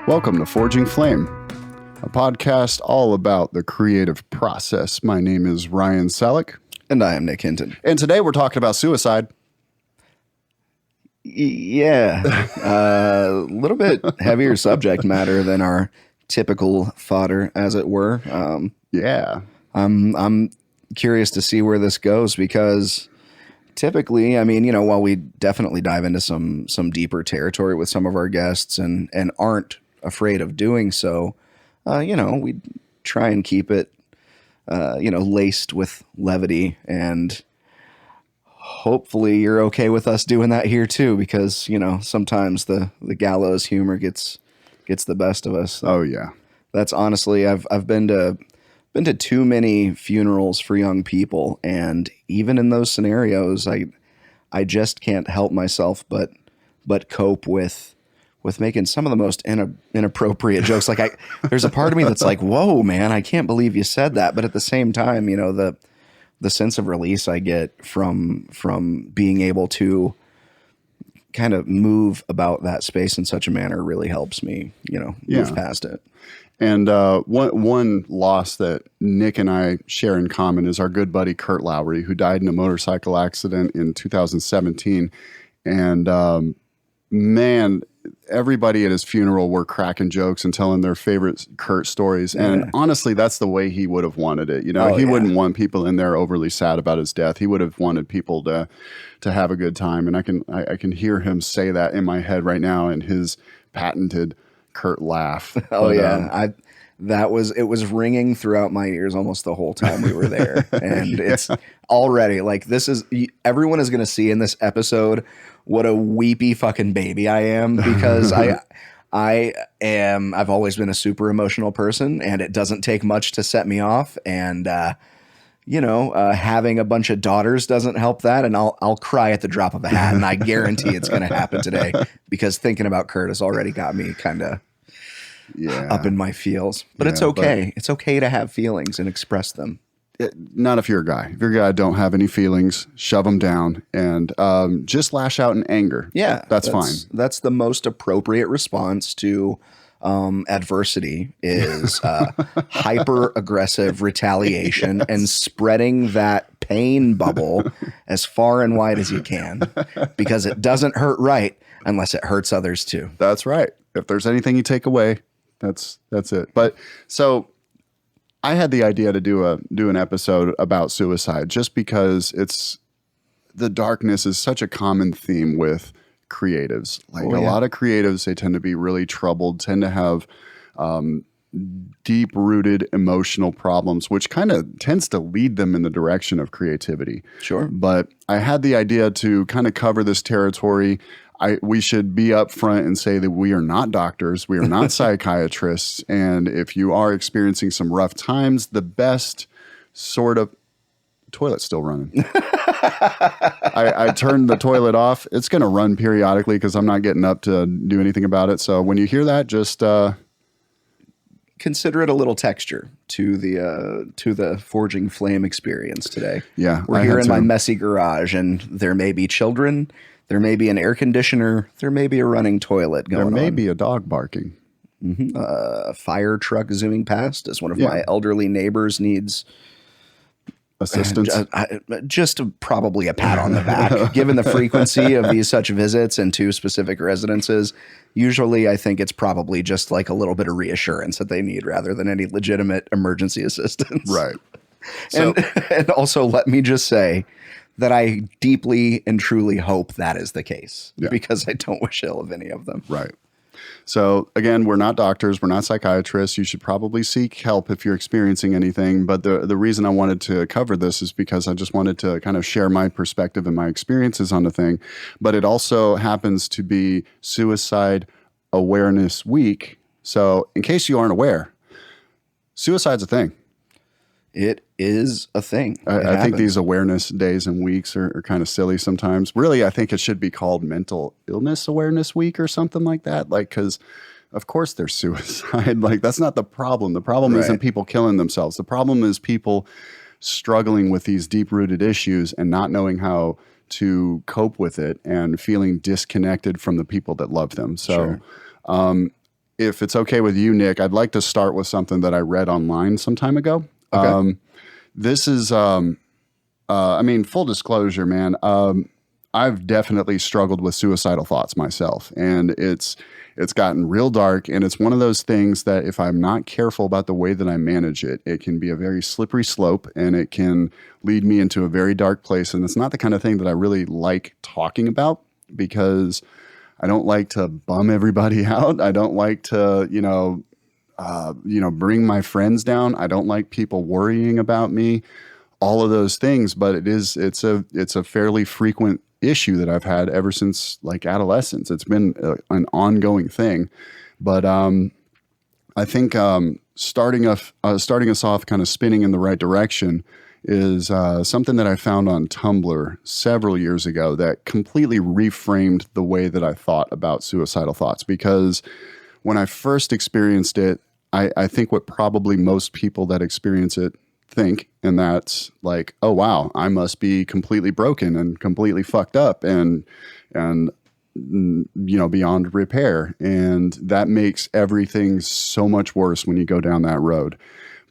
Welcome to Forging Flame, a podcast all about the creative process. My name is Ryan Selleck. And I am Nick Hinton. And today we're talking about suicide. Yeah, a little bit heavier subject matter than our typical fodder, as it were. Yeah. I'm curious to see where this goes because typically, I mean, you know, while we definitely dive into some deeper territory with some of our guests and aren't afraid of doing so, you know, we try and keep it, laced with levity, and hopefully you're okay with us doing that here too, because, you know, sometimes the gallows humor gets the best of us. Oh yeah. That's honestly, I've been to too many funerals for young people, and even in those scenarios, I just can't help myself but cope with making some of the most inappropriate jokes. Like there's a part of me that's like, whoa, man, I can't believe you said that. But at the same time, you know, the sense of release I get from being able to kind of move about that space in such a manner really helps me, you know, move past it. And one loss that Nick and I share in common is our good buddy Kurt Lowry, who died in a motorcycle accident in 2017. And man, everybody at his funeral were cracking jokes and telling their favorite Kurt stories. And honestly, that's the way he would have wanted it. You know, he wouldn't want people in there overly sad about his death. He would have wanted people to have a good time. And I can hear him say that in my head right now in his patented Kurt laugh. It was ringing throughout my ears almost the whole time we were there. And it's already like, everyone is going to see in this episode what a weepy fucking baby I am, because I've always been a super emotional person, and it doesn't take much to set me off. And, having a bunch of daughters doesn't help that. And I'll cry at the drop of a hat, and I guarantee it's going to happen today, because thinking about Kurt has already got me kind of up in my feels. But it's okay. It's okay to have feelings and express them. Not if you're a guy. If you're a guy, don't have any feelings, shove them down, and just lash out in anger. Yeah. That's fine. That's the most appropriate response to adversity is hyper aggressive retaliation and spreading that pain bubble as far and wide as you can, because it doesn't hurt right unless it hurts others too. That's right. If there's anything you take away, that's it. But so I had the idea to do an episode about suicide just because the darkness is such a common theme with creatives. Like a lot of creatives, they tend to be really troubled, tend to have deep-rooted emotional problems, which kind of tends to lead them in the direction of creativity. Sure. But I had the idea to kind of cover this territory. We should be upfront and say that we are not doctors. We are not psychiatrists. And if you are experiencing some rough times, the best sort of toilet's still running. I turned the toilet off. It's going to run periodically because I'm not getting up to do anything about it. So when you hear that, just consider it a little texture to the Forging Flame experience today. Yeah, we're here in my messy garage, and there may be children. There may be an air conditioner. There may be a running toilet going on. There may be a dog barking. Mm-hmm. A fire truck zooming past as one of my elderly neighbors needs assistance. Just probably a pat on the back. Given the frequency of these such visits into specific residences, usually I think it's probably just like a little bit of reassurance that they need rather than any legitimate emergency assistance. Right. So, and also let me just say that I deeply and truly hope that is the case, because I don't wish ill of any of them. Right. So again, we're not doctors, we're not psychiatrists. You should probably seek help if you're experiencing anything. But the reason I wanted to cover this is because I just wanted to kind of share my perspective and my experiences on the thing. But it also happens to be Suicide Awareness Week. So in case you aren't aware, suicide's a thing. It is a thing. I think these awareness days and weeks are kind of silly sometimes. Really, I think it should be called Mental Illness Awareness Week or something like that. Like, because of course there's suicide. Like, that's not the problem. The problem isn't people killing themselves. The problem is people struggling with these deep-rooted issues and not knowing how to cope with it and feeling disconnected from the people that love them. So, if it's okay with you, Nick, I'd like to start with something that I read online some time ago. Okay. This is, I mean, full disclosure, man. I've definitely struggled with suicidal thoughts myself, and it's gotten real dark. And it's one of those things that if I'm not careful about the way that I manage it, it can be a very slippery slope, and it can lead me into a very dark place. And it's not the kind of thing that I really like talking about because I don't like to bum everybody out. I don't like to, bring my friends down. I don't like people worrying about me, all of those things. But it's a fairly frequent issue that I've had ever since like adolescence. It's been an ongoing thing. But I think starting us off kind of spinning in the right direction is something that I found on Tumblr several years ago that completely reframed the way that I thought about suicidal thoughts. Because when I first experienced it, I think what probably most people that experience it think, and that's like, oh wow, I must be completely broken and completely fucked up and beyond repair, and that makes everything so much worse when you go down that road.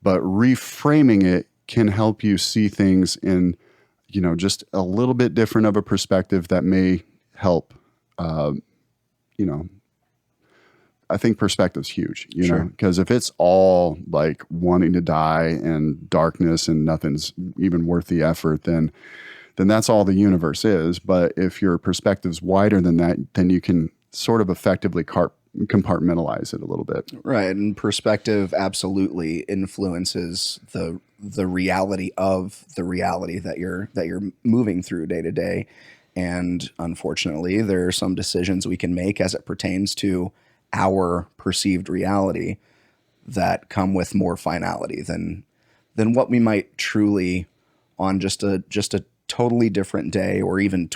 But reframing it can help you see things in just a little bit different of a perspective that may help. I think perspective's huge, Sure. because if it's all like wanting to die and darkness and nothing's even worth the effort, then that's all the universe is. But if your perspective's wider than that, then you can sort of effectively compartmentalize it a little bit. Right, and perspective absolutely influences the reality of the reality that you're moving through day to day. And unfortunately, there are some decisions we can make as it pertains to our perceived reality that come with more finality than what we might truly on just a totally different day, or even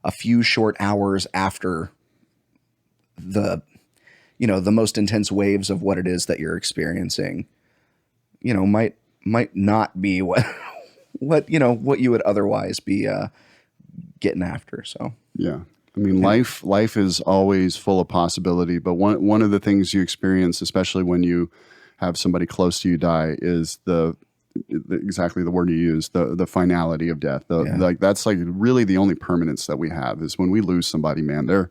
a few short hours after the the most intense waves of what it is that you're experiencing, might not be what what you would otherwise be getting after. So Yeah. I mean, life is always full of possibility, but one of the things you experience, especially when you have somebody close to you die, is exactly the word you use, the finality of death. Like that's like really the only permanence that we have is when we lose somebody, man, they're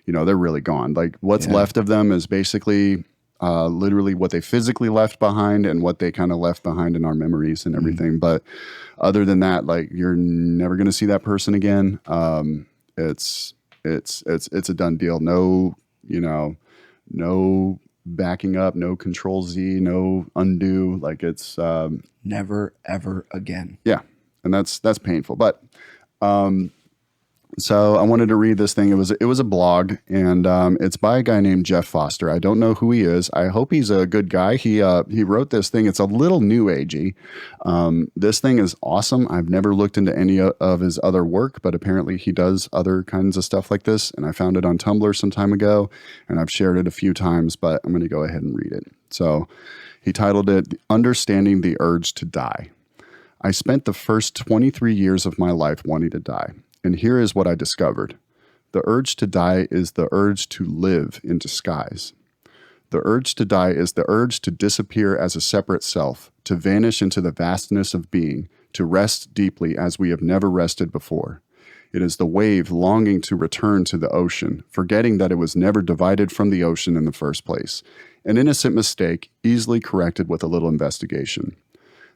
really gone. Like what's left of them is basically literally what they physically left behind and what they kind of left behind in our memories and everything. But other than that, like you're never going to see that person again. It's a done deal. No, no backing up, no control Z, no undo. Like it's never ever again. Yeah, and that's painful. But so I wanted to read this thing. It was a blog, and it's by a guy named Jeff Foster. I don't know who he is. I hope he's a good guy. He wrote this thing. It's a little new agey. This thing is awesome. I've never looked into any of his other work, but apparently he does other kinds of stuff like this. And I found it on Tumblr some time ago, and I've shared it a few times, but I'm going to go ahead and read it. So he titled it "Understanding the Urge to Die." I spent the first 23 years of my life wanting to die. And here is what I discovered. The urge to die is the urge to live in disguise. The urge to die is the urge to disappear as a separate self, to vanish into the vastness of being, to rest deeply as we have never rested before. It is the wave longing to return to the ocean, forgetting that it was never divided from the ocean in the first place. An innocent mistake, easily corrected with a little investigation.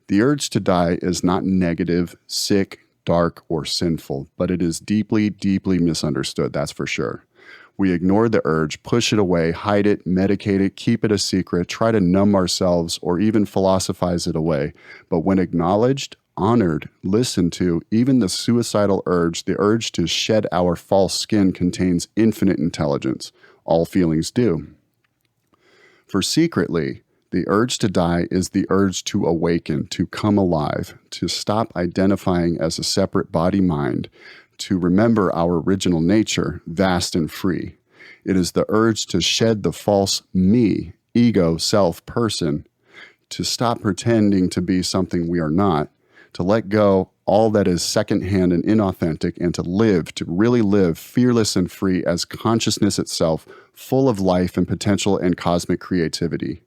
The urge to die is not negative, sick, dark, or sinful, but it is deeply, deeply misunderstood, that's for sure. We ignore the urge, push it away, hide it, medicate it, keep it a secret, try to numb ourselves, or even philosophize it away. But when acknowledged, honored, listened to, even the suicidal urge, the urge to shed our false skin, contains infinite intelligence. All feelings do. For secretly, the urge to die is the urge to awaken, to come alive, to stop identifying as a separate body-mind, to remember our original nature, vast and free. It is the urge to shed the false me, ego, self, person, to stop pretending to be something we are not, to let go all that is secondhand and inauthentic, and to really live fearless and free as consciousness itself, full of life and potential and cosmic creativity.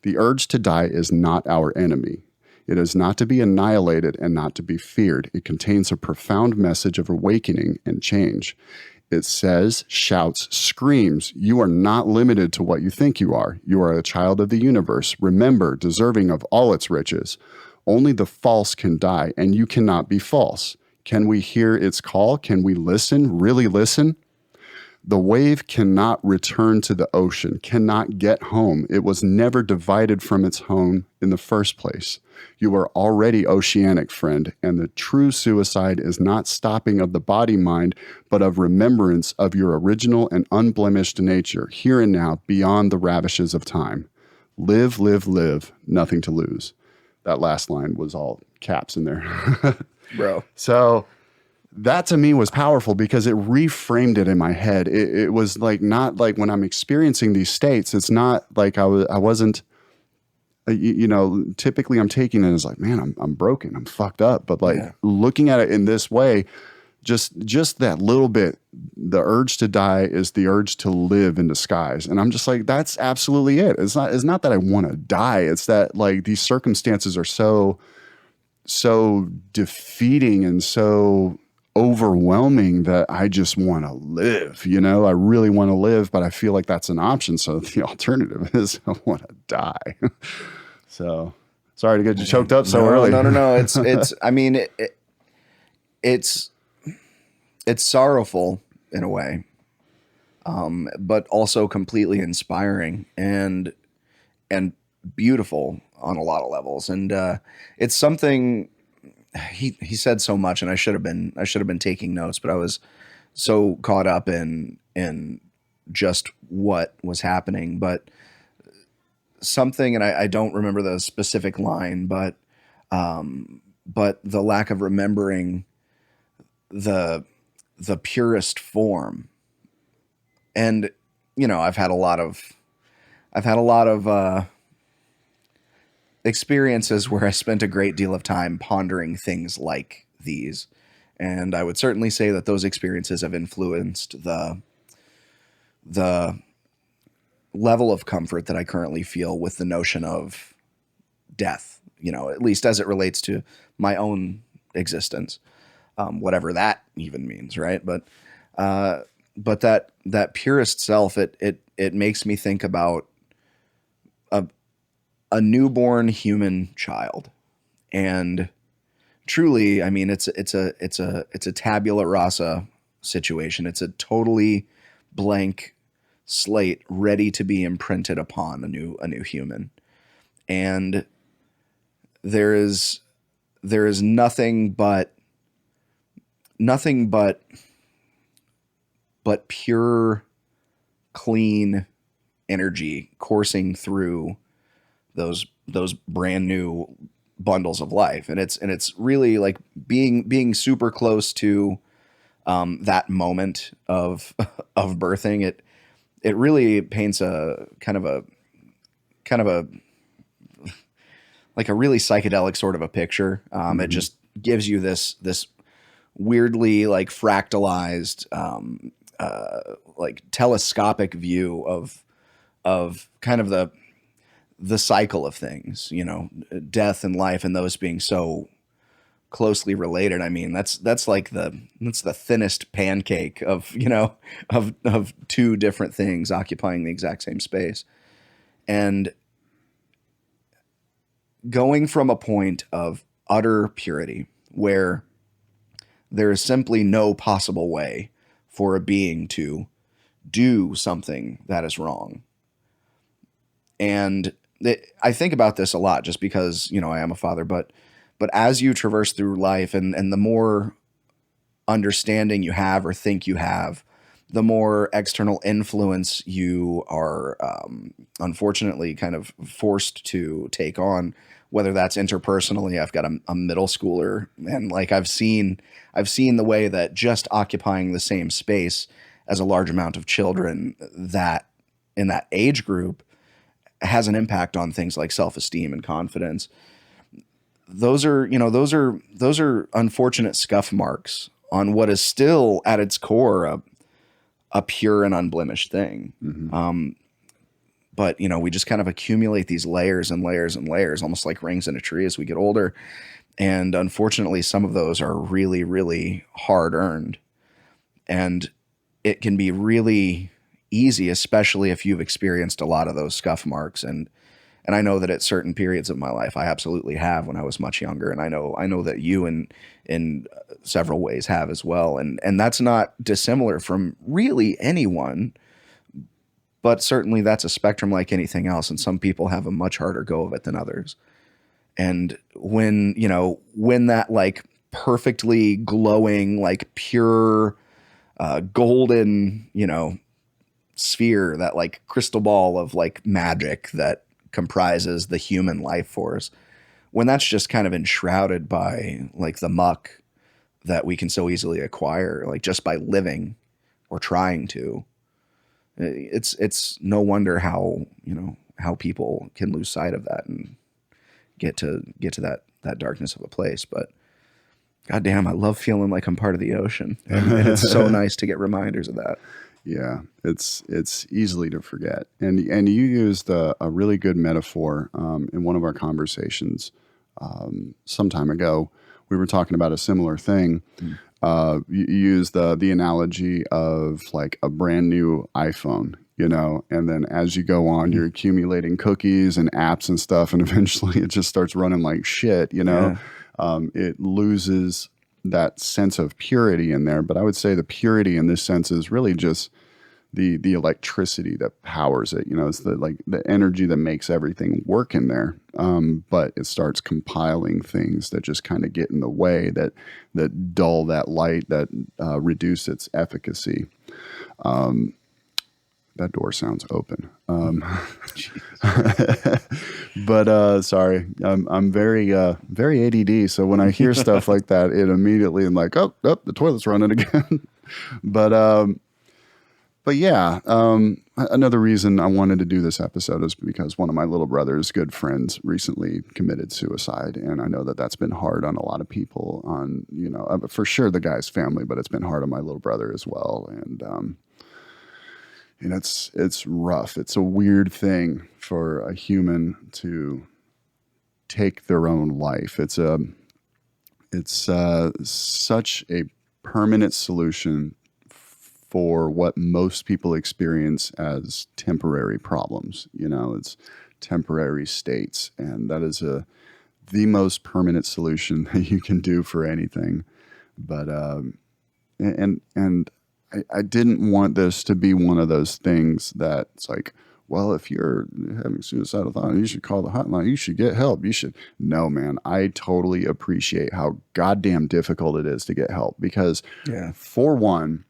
The urge to die is not our enemy. It is not to be annihilated and not to be feared. It contains a profound message of awakening and change. It says, shouts, screams, you are not limited to what you think you are. You are a child of the universe. Remember, deserving of all its riches. Only the false can die, and you cannot be false. Can we hear its call? Can we listen, really listen? The wave cannot return to the ocean, cannot get home. It was never divided from its home in the first place. You are already oceanic, friend, and the true suicide is not stopping of the body-mind, but of remembrance of your original and unblemished nature, here and now, beyond the ravishes of time. Live, live, live, nothing to lose. That last line was all caps in there. Bro. So that to me was powerful because it reframed it in my head. It was like, not like when I'm experiencing these states, it's not like I wasn't, typically I'm taking it as like, man, I'm broken, I'm fucked up. But like looking at it in this way, just that little bit, the urge to die is the urge to live in disguise. And I'm just like, that's absolutely it. It's not that I want to die. It's that like these circumstances are so defeating and so overwhelming that I just want to live, I really want to live, but I feel like that's an option. So the alternative is I want to die. So sorry to get you choked up so early. No. It's, I mean, it's sorrowful in a way, but also completely inspiring and beautiful on a lot of levels. And it's something he said so much, and I should have been taking notes, but I was so caught up in just what was happening. But something, and I don't remember the specific line, but the lack of remembering the purest form. And I've had a lot of experiences where I spent a great deal of time pondering things like these, and I would certainly say that those experiences have influenced the level of comfort that I currently feel with the notion of death, at least as it relates to my own existence. Whatever that even means, right? But that purest self, it makes me think about a newborn human child, and truly, I mean, it's a tabula rasa situation. It's a totally blank slate, ready to be imprinted upon a new human, and there is nothing but pure, clean energy coursing through those brand new bundles of life. And it's really like being super close to that moment of birthing. It really paints a kind of a like a really psychedelic sort of a picture. It just gives you this weirdly like fractalized, like telescopic view of kind of the cycle of things, death and life, and those being so closely related. I mean, that's like that's the thinnest pancake of of two different things occupying the exact same space, and going from a point of utter purity where there is simply no possible way for a being to do something that is wrong. And I think about this a lot just because, I am a father, but as you traverse through life and the more understanding you have or think you have, the more external influence you are unfortunately kind of forced to take on, whether that's interpersonally. I've got a middle schooler, and like I've seen the way that just occupying the same space as a large amount of children that in that age group has an impact on things like self-esteem and confidence. those are, you know, those are unfortunate scuff marks on what is still at its core a pure and unblemished thing. But you know, we just kind of accumulate these layers and layers and layers, almost like rings in a tree as we get older. And unfortunately, some of those are really, really hard earned. And it can be really easy, especially if you've experienced a lot of those scuff marks. And I know that at certain periods of my life, I absolutely have when I was much younger. And I know that you in several ways have as well. And that's not dissimilar from really anyone, but certainly that's a spectrum like anything else. And some people have a much harder go of it than others. And when that like perfectly glowing, like pure, golden, sphere, that like crystal ball of like magic that comprises the human life force, when that's just kind of enshrouded by like the muck that we can so easily acquire, like just by living or trying to, it's no wonder how people can lose sight of that and get to that darkness of a place. But goddamn, I love feeling like I'm part of the ocean, and it's so nice to get reminders of that. Yeah, it's easily to forget. And you used a really good metaphor in one of our conversations some time ago. We were talking about a similar thing. You used the analogy of like a brand new iPhone, and then as you go on, you're accumulating cookies and apps and stuff, and eventually it just starts running like shit, Yeah. It loses that sense of purity in there. But I would say the purity in this sense is really just the electricity that powers it. It's the energy that makes everything work in there. But it starts compiling things that just kind of get in the way, that dull that light, that reduce its efficacy. That door sounds open. But sorry, I'm very very ADD. So when I hear stuff like that, it immediately I'm like, oh, the toilet's running again. But yeah, another reason I wanted to do this episode is because one of my little brother's good friends recently committed suicide, and I know that that's been hard on a lot of people. On for sure the guy's family, but it's been hard on my little brother as well. And it's rough. It's a weird thing for a human to take their own life. It's such a permanent solution for what most people experience as temporary problems. It's temporary states, and that is the most permanent solution that you can do for anything. But I didn't want this to be one of those things that's like, well, if you're having suicidal thoughts, you should call the hotline. You should get help. You should. No, man, I totally appreciate how goddamn difficult it is to get help because, for one,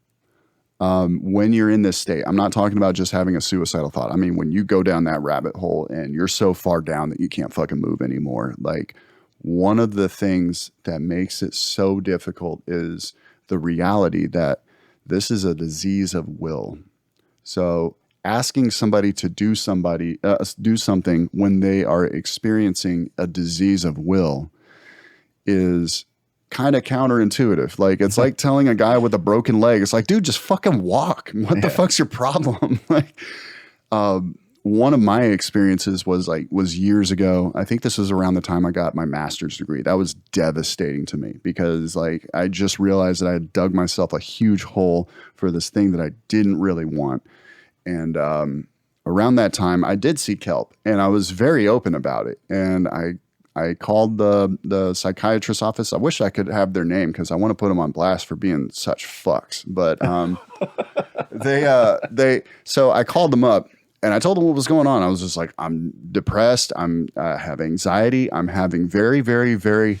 when you're in this state, I'm not talking about just having a suicidal thought. I mean, when you go down that rabbit hole and you're so far down that you can't fucking move anymore, like one of the things that makes it so difficult is the reality that this is a disease of will. So asking somebody to do something when they are experiencing a disease of will is kind of counterintuitive. Like it's like telling a guy with a broken leg, it's like, dude, just fucking walk. What the fuck's your problem? Like, one of my experiences was years ago. I think this was around the time I got my master's degree. That was devastating to me because like I just realized that I had dug myself a huge hole for this thing that I didn't really want. And around that time, I did seek help, and I was very open about it. And I called the psychiatrist's office. I wish I could have their name because I want to put them on blast for being such fucks. But so I called them up. And I told them what was going on. I was just like, I'm depressed. I have anxiety. I'm having very, very, very,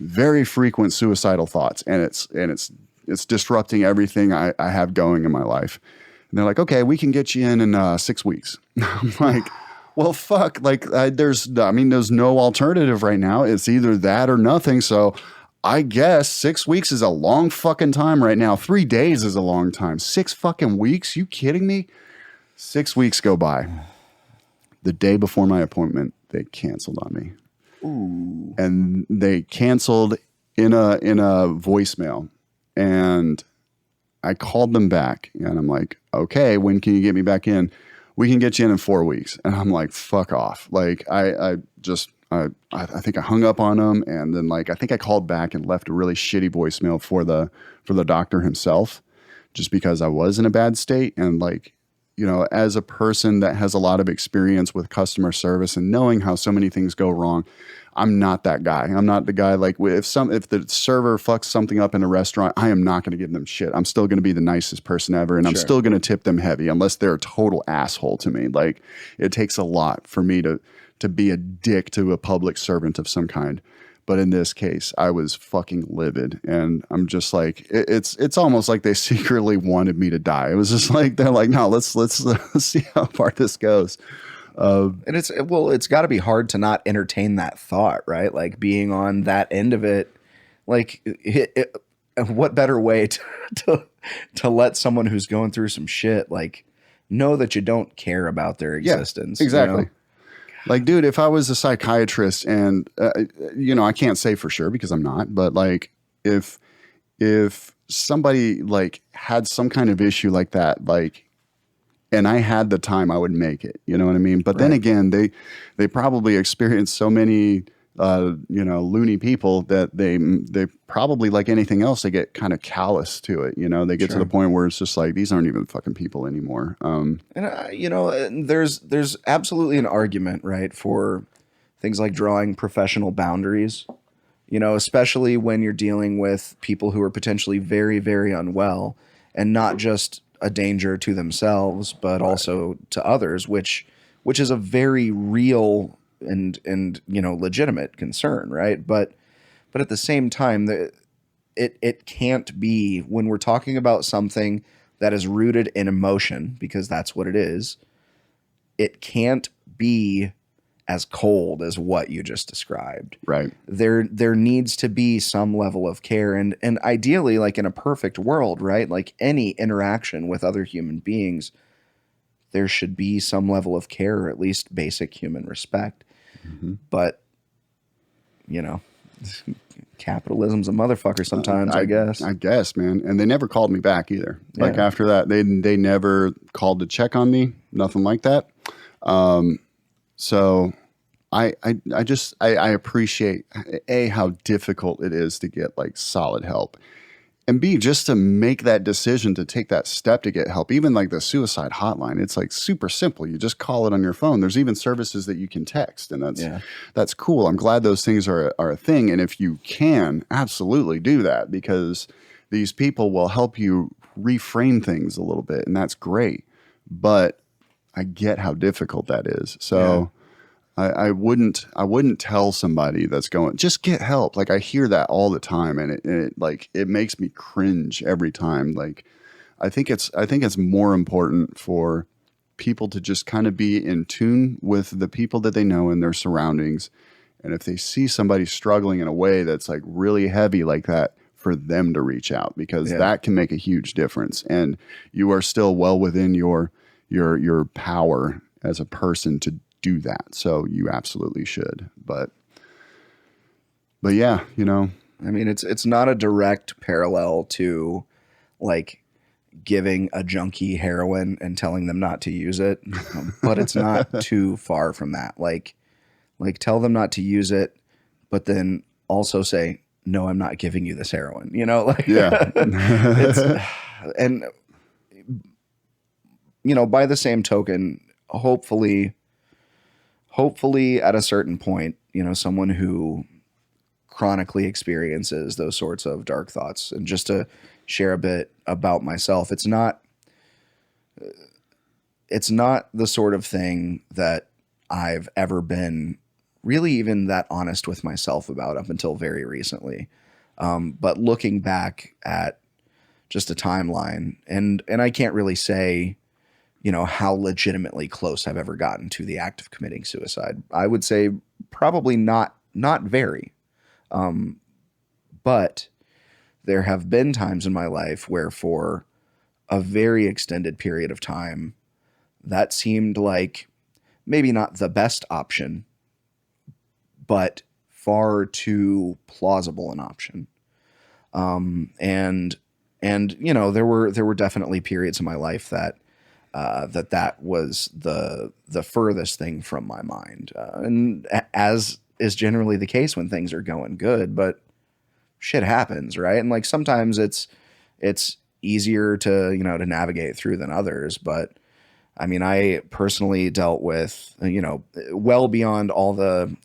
very frequent suicidal thoughts, and it's disrupting everything I have going in my life. And they're like, okay, we can get you in 6 weeks. I'm like, well, fuck. Like, there's no alternative right now. It's either that or nothing. So I guess 6 weeks is a long fucking time right now. 3 days is a long time. 6 fucking weeks? You kidding me? 6 weeks go by. The day before my appointment, they canceled on me. Ooh. and they canceled in a voicemail, and I called them back, and I'm like, okay, when can you get me back in? We can get you in 4 weeks. And I'm like, fuck off. Like, I think I hung up on them, and then like I think I called back and left a really shitty voicemail for the doctor himself, just because I was in a bad state. And like, you know, as a person that has a lot of experience with customer service and knowing how so many things go wrong, I'm not that guy. I'm not the guy like if the server fucks something up in a restaurant, I am not going to give them shit. I'm still going to be the nicest person ever, and I'm Sure. still going to tip them heavy unless they're a total asshole to me. Like, it takes a lot for me to be a dick to a public servant of some kind. But in this case, I was fucking livid, and I'm just like, it's almost like they secretly wanted me to die. It was just like they're like, no, let's see how far this goes. And it's got to be hard to not entertain that thought, right? Like being on that end of it, like what better way to let someone who's going through some shit, like, know that you don't care about their existence. Yeah, exactly. You know? Like, dude, if I was a psychiatrist, and you know, I can't say for sure because I'm not, but like, if somebody like had some kind of issue like that, like, and I had the time, I would make it. You know what I mean? But then Right. again, they probably experienced so many you know, loony people that they probably, like anything else, they get kind of callous to it. You know, they get to Sure. the point where it's just like, these aren't even fucking people anymore. And you know, there's absolutely an argument, right, for things like drawing professional boundaries. You know, especially when you're dealing with people who are potentially very, very unwell, and not just a danger to themselves, but also to others, which is a very real and you know, legitimate concern, right? But at the same time, it can't be, when we're talking about something that is rooted in emotion, because that's what it is. It can't be as cold as what you just described. Right. There needs to be some level of care, and ideally, like in a perfect world, right? Like any interaction with other human beings, there should be some level of care, or at least basic human respect. Mm-hmm. But you know, capitalism's a motherfucker sometimes, I guess. I guess, man. And they never called me back either. Like, Yeah. after that, they never called to check on me. Nothing like that. So I just appreciate, A, how difficult it is to get like solid help, and B, just to make that decision to take that step to get help. Even like the suicide hotline, it's like super simple. You just call it on your phone. There's even services that you can text, and that's cool. I'm glad those things are a thing. And if you can, absolutely do that, because these people will help you reframe things a little bit, and that's great. But I get how difficult that is. So I wouldn't tell somebody that's going, just get help. Like, I hear that all the time, and it like, it makes me cringe every time. Like, I think it's more important for people to just kind of be in tune with the people that they know and their surroundings. And if they see somebody struggling in a way that's like really heavy like that, for them to reach out, because that can make a huge difference. And you are still well within your power as a person to do that. So you absolutely should. But yeah, you know, I mean, it's not a direct parallel to like giving a junkie heroin and telling them not to use it, but it's not too far from that. Like tell them not to use it, but then also say, no, I'm not giving you this heroin. You know, like, and you know, by the same token, hopefully at a certain point, you know, someone who chronically experiences those sorts of dark thoughts, and just to share a bit about myself, it's not the sort of thing that I've ever been really even that honest with myself about up until very recently. But looking back at just a timeline, and I can't really say, you know, how legitimately close I've ever gotten to the act of committing suicide. I would say probably not very. But there have been times in my life where, for a very extended period of time, that seemed like maybe not the best option, but far too plausible an option. And there were definitely periods in my life that that was the furthest thing from my mind, and as is generally the case when things are going good, but shit happens, right? And like sometimes it's easier to navigate through than others, but I mean, I personally dealt with, well beyond all the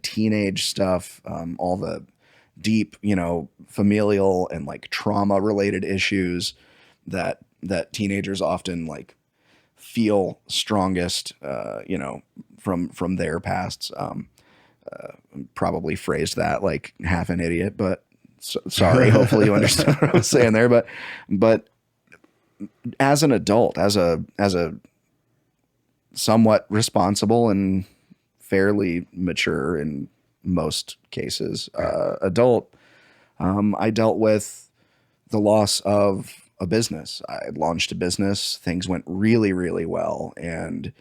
teenage stuff, all the deep, familial and like trauma related issues that teenagers often like feel strongest, from their pasts. Probably phrased that like half an idiot, but sorry. Hopefully you understand what I was saying there. But as an adult, as a somewhat responsible and fairly mature in most cases adult, I dealt with the loss of a business. I had launched a business. Things went really, really well, and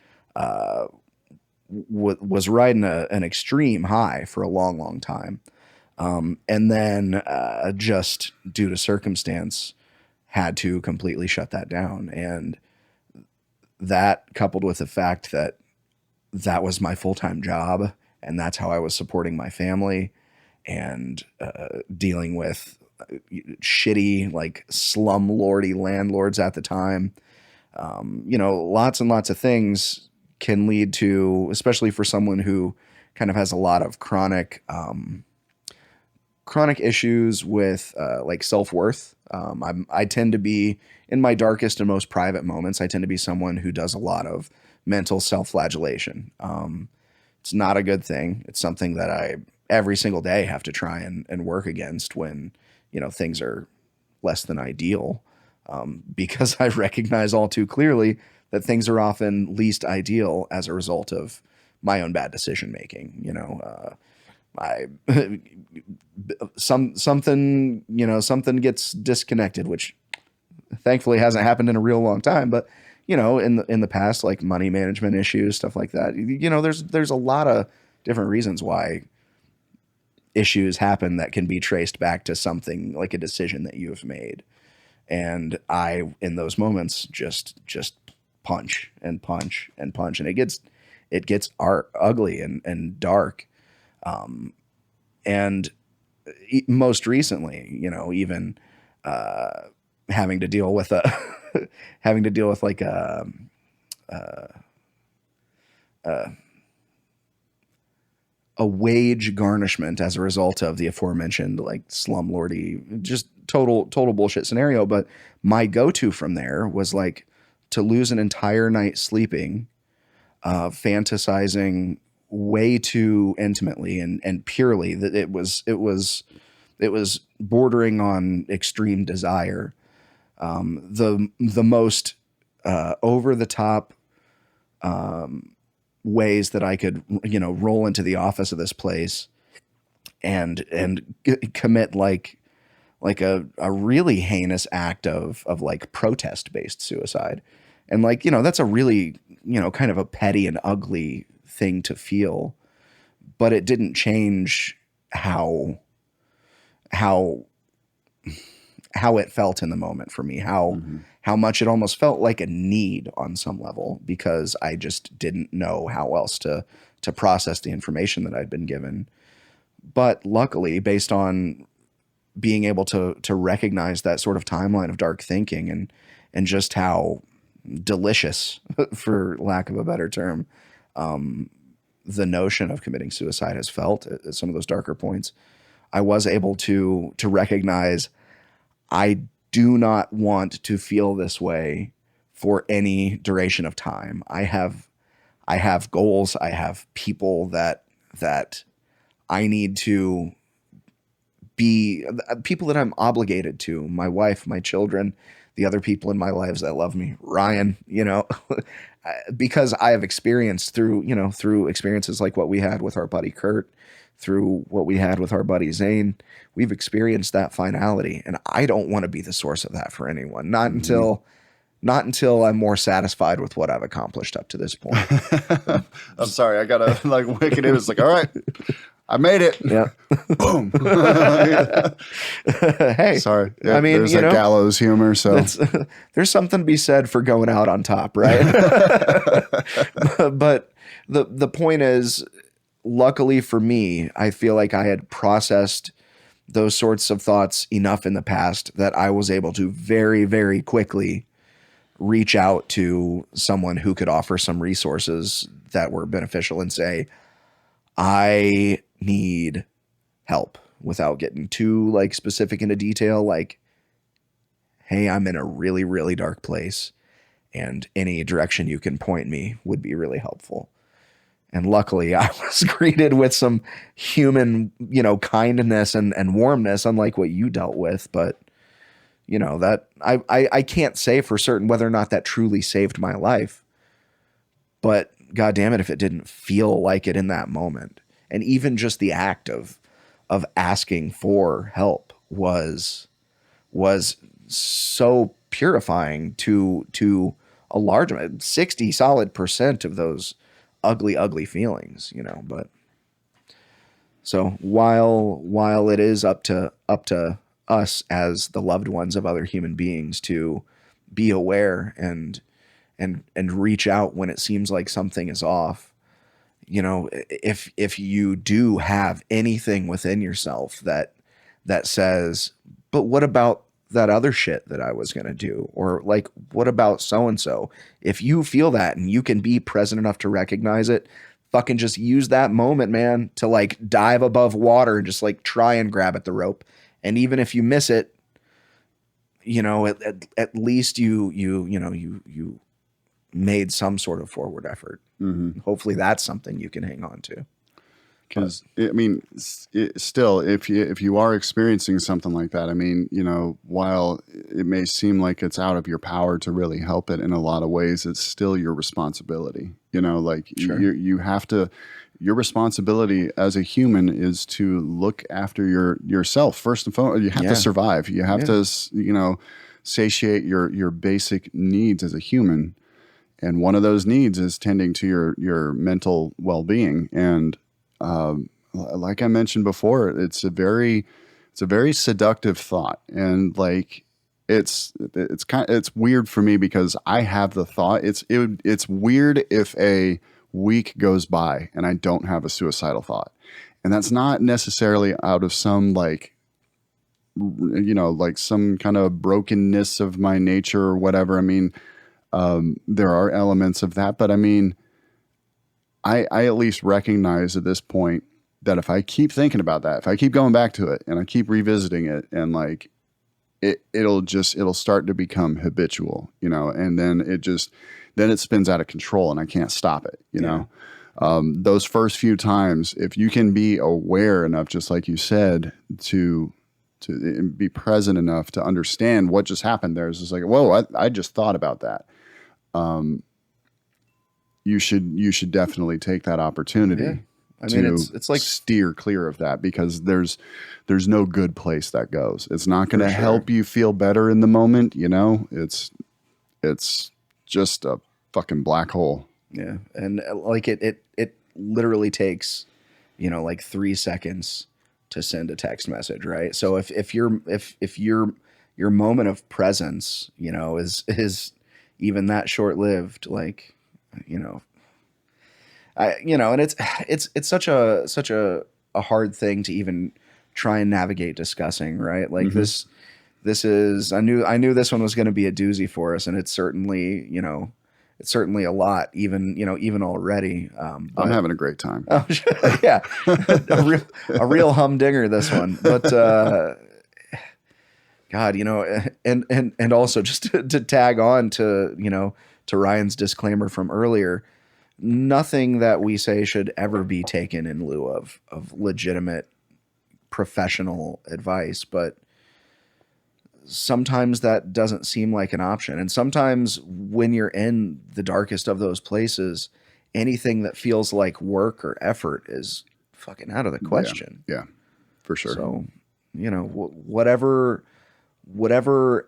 was riding an extreme high for a long, long time. And then just due to circumstance, had to completely shut that down. And that, coupled with the fact that that was my full-time job and that's how I was supporting my family, and dealing with shitty, like slumlordy landlords at the time, lots and lots of things can lead to, especially for someone who kind of has a lot of chronic issues with like self-worth. I tend to be, in my darkest and most private moments, I tend to be someone who does a lot of mental self-flagellation. It's not a good thing. It's something that I every single day have to try and work against when, things are less than ideal. Because I recognize all too clearly that things are often least ideal as a result of my own bad decision making. Something gets disconnected, which thankfully hasn't happened in a real long time, but in the past, like money management issues, stuff like that, there's a lot of different reasons why issues happen that can be traced back to something like a decision that you have made. And I, in those moments, just punch and punch and punch, and it gets ugly and dark. And most recently, even having to deal with like a wage garnishment as a result of the aforementioned like slumlordy, just total bullshit scenario. But my go-to from there was like to lose an entire night sleeping, fantasizing way too intimately and purely, that it was bordering on extreme desire. The most over the top ways that I could roll into the office of this place and commit like a really heinous act of like protest based suicide. And like, that's a really, kind of a petty and ugly thing to feel, but it didn't change how it felt in the moment for me, how much it almost felt like a need on some level, because I just didn't know how else to process the information that I'd been given. But luckily, based on being able to recognize that sort of timeline of dark thinking and just how delicious, for lack of a better term, the notion of committing suicide has felt at some of those darker points, I was able to recognize I do not want to feel this way for any duration of time. I have goals. I have people that I need to be, people that I'm obligated to, my wife, my children, the other people in my lives that love me, Ryan, because I have experienced through experiences like what we had with our buddy Kurt, through what we had with our buddy Zane, we've experienced that finality. And I don't want to be the source of that for anyone, not until Not until I'm more satisfied with what I've accomplished up to this point. I'm sorry. I got to like wicked. It was like, all right, I made it. Yeah. Boom. Hey, Sorry. I mean, There's a gallows humor. So there's something to be said for going out on top, right? But the point is, luckily for me, I feel like I had processed those sorts of thoughts enough in the past that I was able to very, very quickly reach out to someone who could offer some resources that were beneficial and say, I need help, without getting too like specific into detail. Like, hey, I'm in a really, really dark place, and any direction you can point me would be really helpful. And luckily I was greeted with some human, kindness and warmness, unlike what you dealt with. But that I can't say for certain whether or not that truly saved my life. But God damn it, if it didn't feel like it in that moment. And even just the act of asking for help was so purifying to a large amount, 60 solid % of those ugly feelings, but so while it is up to us as the loved ones of other human beings to be aware and reach out when it seems like something is off, if you do have anything within yourself that says, but what about that other shit that I was going to do? Or like, what about so-and-so? If you feel that and you can be present enough to recognize it, fucking just use that moment, man, to like dive above water and just like try and grab at the rope. And even if you miss it, at least you made some sort of forward effort. mm-hmm. Hopefully that's something you can hang on to. Because I mean, still, if you are experiencing something like that, I mean, while it may seem like it's out of your power to really help it, in a lot of ways, it's still your responsibility. Like Sure. you have to. Your responsibility as a human is to look after yourself first and foremost. You have to survive. You have to, satiate your basic needs as a human, and one of those needs is tending to your mental well-being. And like I mentioned before, it's a very seductive thought, and like it's weird for me because I have the thought. It's weird if a week goes by and I don't have a suicidal thought, and that's not necessarily out of some like some kind of brokenness of my nature or whatever. I mean, there are elements of that, but I mean, I at least recognize at this point that if I keep thinking about that, if I keep going back to it and I keep revisiting it, and like it'll start to become habitual, and then it spins out of control and I can't stop it, those first few times, if you can be aware enough, just like you said, to be present enough to understand what just happened there, is just like, whoa, I just thought about that. You should definitely take that opportunity. Yeah. I mean, it's like steer clear of that, because there's no good place that goes. It's not going to help you feel better in the moment. It's just a fucking black hole. Yeah. And like it literally takes, like 3 seconds to send a text message. Right. So if your moment of presence, is even that short lived, like, and it's such a hard thing to even try and navigate discussing, right? Like this is, I knew this one was going to be a doozy for us, and it's certainly a lot, even already. I'm having a great time. Oh, yeah, a real humdinger, this one, but, God, and also just to tag on to Ryan's disclaimer from earlier, nothing that we say should ever be taken in lieu of legitimate professional advice, but sometimes that doesn't seem like an option. And sometimes when you're in the darkest of those places, anything that feels like work or effort is fucking out of the question. Yeah, for sure. So, whatever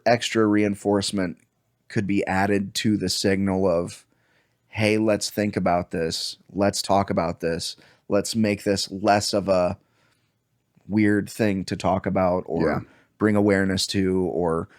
extra reinforcement could be added to the signal of, hey, let's think about this. Let's talk about this. Let's make this less of a weird thing to talk about or bring awareness to or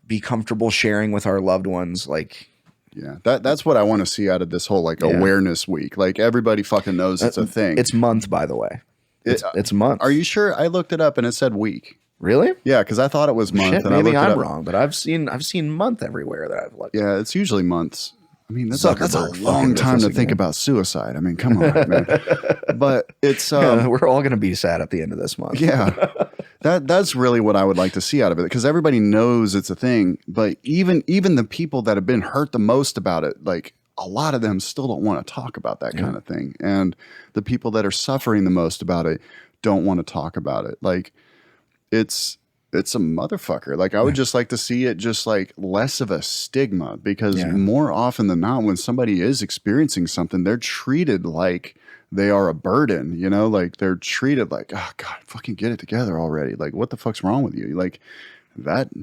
be comfortable sharing with our loved ones. Like, yeah, that's what I want to see out of this whole like awareness week. Like everybody fucking knows it's a thing. It's month, by the way. It's month. Are you sure? I looked it up and it said week. Really? Yeah, because I thought it was month. Shit, and maybe I I'm wrong, but I've seen month everywhere that I've looked. Yeah, it's usually months. I mean, that's a long time to think about suicide. I mean, come on, man. But it's we're all going to be sad at the end of this month. Yeah, that's really what I would like to see out of it, because everybody knows it's a thing. But even the people that have been hurt the most about it, like a lot of them still don't want to talk about that kind of thing. And the people that are suffering the most about it don't want to talk about it. Like it's a motherfucker. Like I would just like to see it just like less of a stigma, because more often than not, when somebody is experiencing something, they're treated like they are a burden, you know, like they're treated like, oh God, fucking get it together already. Like, what the fuck's wrong with you? Like that's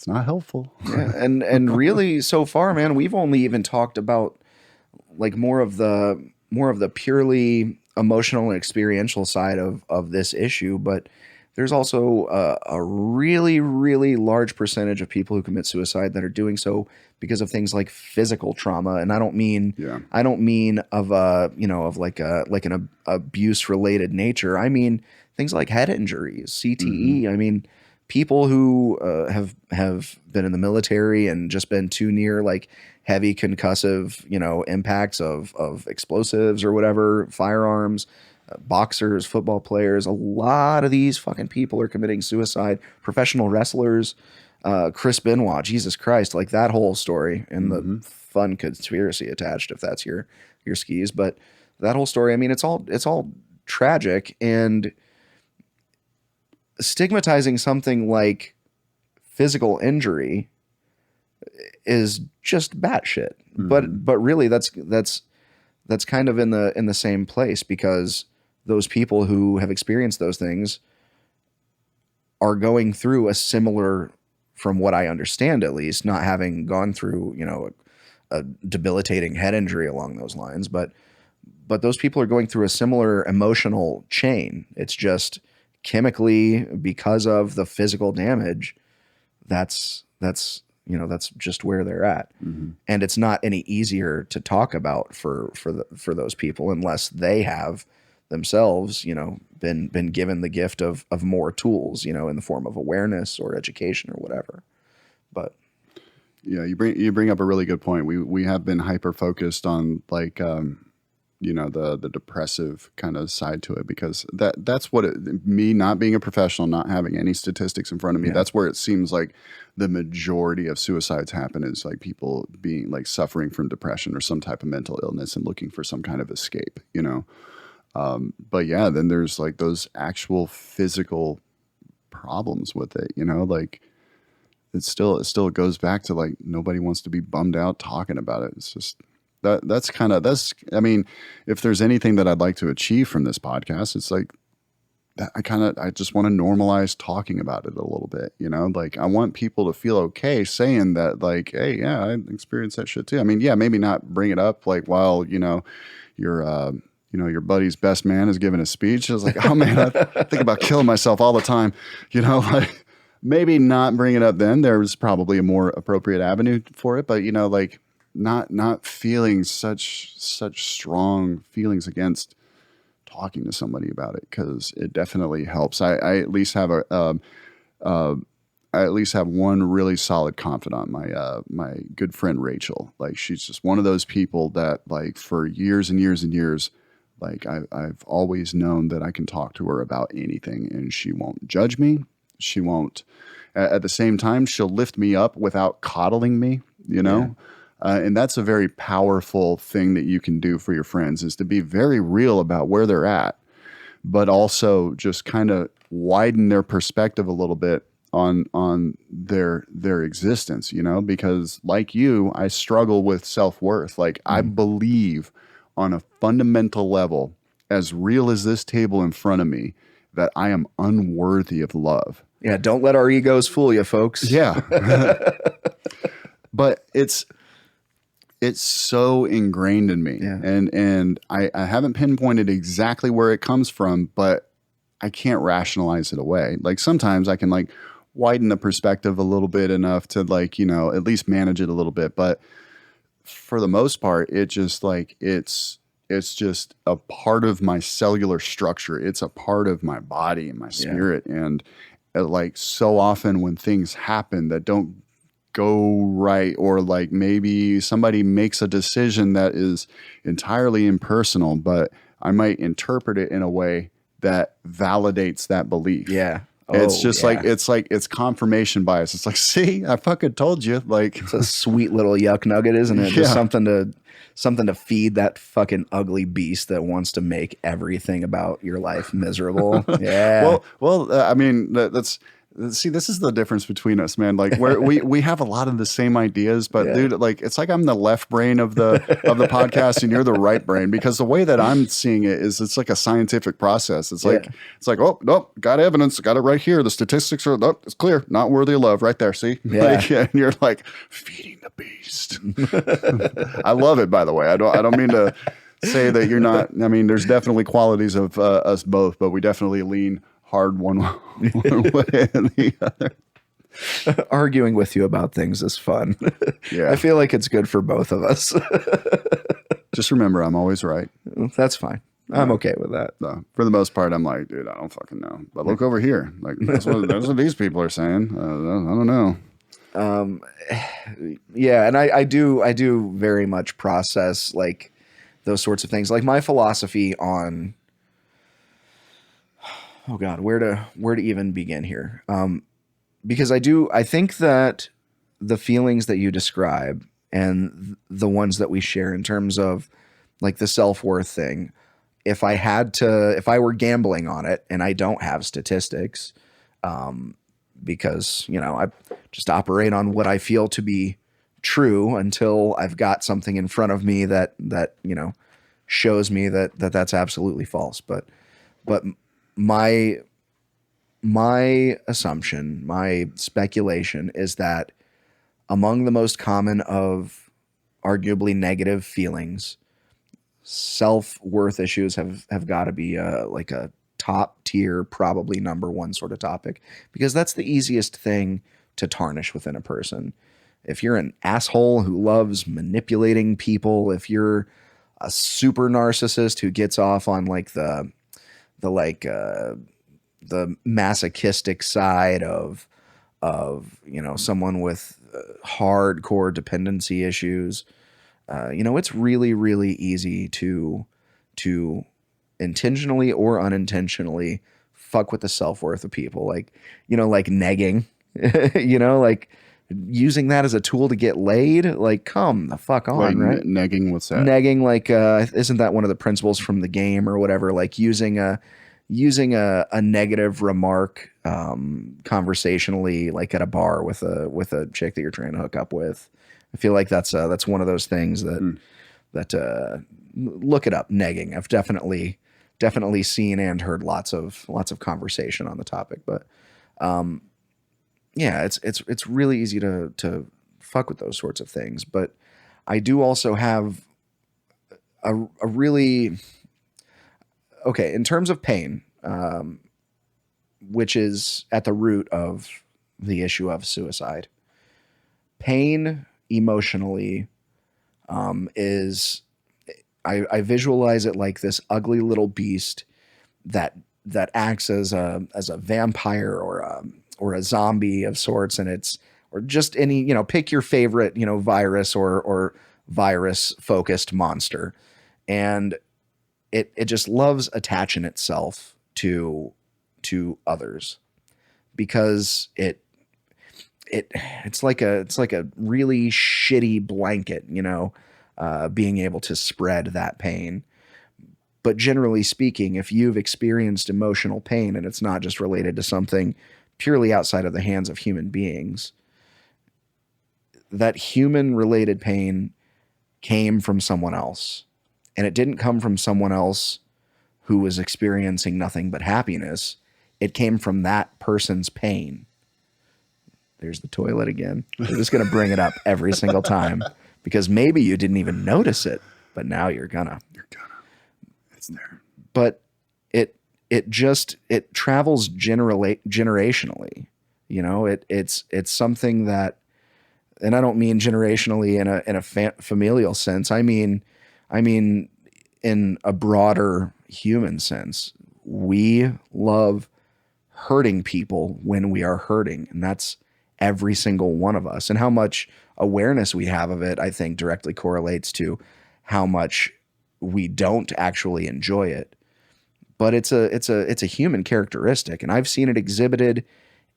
not helpful. Yeah. And really so far, man, we've only even talked about like more of the purely emotional and experiential side of this issue, but there's also a really, really large percentage of people who commit suicide that are doing so because of things like physical trauma. And I don't mean of an abuse related nature. I mean things like head injuries, CTE. I mean people who have been in the military and just been too near like heavy concussive, impacts of explosives or whatever, firearms. Boxers, football players, a lot of these fucking people are committing suicide. Professional wrestlers, Chris Benoit, Jesus Christ, like that whole story and the fun conspiracy attached, if that's your skis. But that whole story, I mean, it's all tragic, and stigmatizing something like physical injury is just batshit. But really, that's kind of in the same place, because those people who have experienced those things are going through a similar, from what I understand at least, not having gone through, a debilitating head injury along those lines, but those people are going through a similar emotional chain. It's just chemically, because of the physical damage, that's just where they're at. And it's not any easier to talk about for those people unless they have themselves, been given the gift of more tools, in the form of awareness or education or whatever. But yeah, you bring up a really good point. We have been hyper focused on like the depressive kind of side to it, because that's what me not being a professional, not having any statistics in front of me, that's where it seems like the majority of suicides happen, is like people being like suffering from depression or some type of mental illness and looking for some kind of escape, but yeah, then there's like those actual physical problems with it, like it still goes back to like nobody wants to be bummed out talking about it. It's just I mean, if there's anything that I'd like to achieve from this podcast, it's like that I just want to normalize talking about it a little bit, like I want people to feel okay saying that, like, hey, yeah, I experienced that shit too. I mean, yeah, maybe not bring it up like while, your buddy's best man is giving a speech. I was like, oh man, I think about killing myself all the time, like maybe not bring it up then. There's probably a more appropriate avenue for it, but like, not feeling such strong feelings against talking to somebody about it, because it definitely helps. I at least have I at least have one really solid confidant, my good friend Rachel. Like she's just one of those people that like for years and years and years, like I've always known that I can talk to her about anything, and she won't judge me. She won't. At the same time, she'll lift me up without coddling me. Yeah. And that's a very powerful thing that you can do for your friends, is to be very real about where they're at, but also just kind of widen their perspective a little bit on their existence, because like you, I struggle with self-worth. Like I believe on a fundamental level, as real as this table in front of me, that I am unworthy of love. Yeah. Don't let our egos fool you, folks. Yeah. but it's so ingrained in me, Yeah. and I haven't pinpointed exactly where it comes from, but I can't rationalize it away. Like sometimes I can like widen the perspective a little bit enough to like, at least manage it a little bit. But for the most part, it just like it's just a part of my cellular structure. It's a part of my body and my spirit. And like so often when things happen that don't go right, or like maybe somebody makes a decision that is entirely impersonal, but I might interpret it in a way that validates that belief. Yeah. It's just yeah. it's confirmation bias. It's like, see, I fucking told you. Like, It's a sweet little yuck nugget, isn't it? Just Yeah. something to feed that fucking ugly beast that wants to make everything about your life miserable. Yeah. I mean, that's see, this is the difference between us, man. Like, where we have a lot of the same ideas, but Yeah. dude, like, it's like I'm the left brain of the podcast, and you're the right brain, because the way that I'm seeing it is it's like a scientific process. It's like oh nope, got evidence, got it right here. The statistics are it's clear, not worthy of love, right there. See, like, and you're like feeding the beast. I love it, by the way. I don't mean to say that you're not. I mean, there's definitely qualities of us both, but we definitely lean hard one way and the other. Arguing with you about things is fun. Yeah. I feel like it's good for both of us. Just remember, I'm always right. That's fine. I'm okay with that. So, for the most part, I'm like, dude, I don't fucking know. But look over here. Like, that's what these people are saying. I don't know. Yeah, and I do very much process like those sorts of things. Like my philosophy on, oh God, where to even begin here? Because I think that the feelings that you describe and the ones that we share in terms of like the self-worth thing, if I were gambling on it, and I don't have statistics, because, I just operate on what I feel to be true until I've got something in front of me that shows me that that's absolutely false. But my assumption, my speculation is that among the most common of arguably negative feelings, self-worth issues have got to be like a top tier, probably number one sort of topic, because that's the easiest thing to tarnish within a person. If you're an asshole who loves manipulating people, if you're a super narcissist who gets off on like the masochistic side of someone with hardcore dependency issues, it's really, really easy to intentionally or unintentionally fuck with the self-worth of people. Like, like negging, like using that as a tool to get laid. Like, come the fuck on, Like, right? negging, what's that? Negging, like, isn't that one of the principles from the game or whatever? Like using a negative remark conversationally, like at a bar with a chick that you're trying to hook up with. I feel like that's one of those things that look it up. Negging. I've definitely seen and heard lots of conversation on the topic, but yeah, it's really easy to fuck with those sorts of things. But I do also have a really, okay, in terms of pain, which is at the root of the issue of suicide. Pain emotionally is, I visualize it like this ugly little beast that acts as a vampire or a zombie of sorts, and or just any, pick your favorite, virus or virus focused monster, and it just loves attaching itself to others because it's like a really shitty blanket, being able to spread that pain. But generally speaking, if you've experienced emotional pain and it's not just related to something purely outside of the hands of human beings, that human related pain came from someone else. And it didn't come from someone else who was experiencing nothing but happiness. It came from that person's pain. there's the toilet again. We're just going to bring it up every single time because maybe you didn't even notice it, but now you're gonna. It's there. But it travels generationally. You know, it's something that, and I don't mean generationally in a familial sense. I mean in a broader human sense. We love hurting people when we are hurting, and that's every single one of us. And how much awareness we have of it, I think, directly correlates to how much we don't actually enjoy it. But it's a human characteristic, and I've seen it exhibited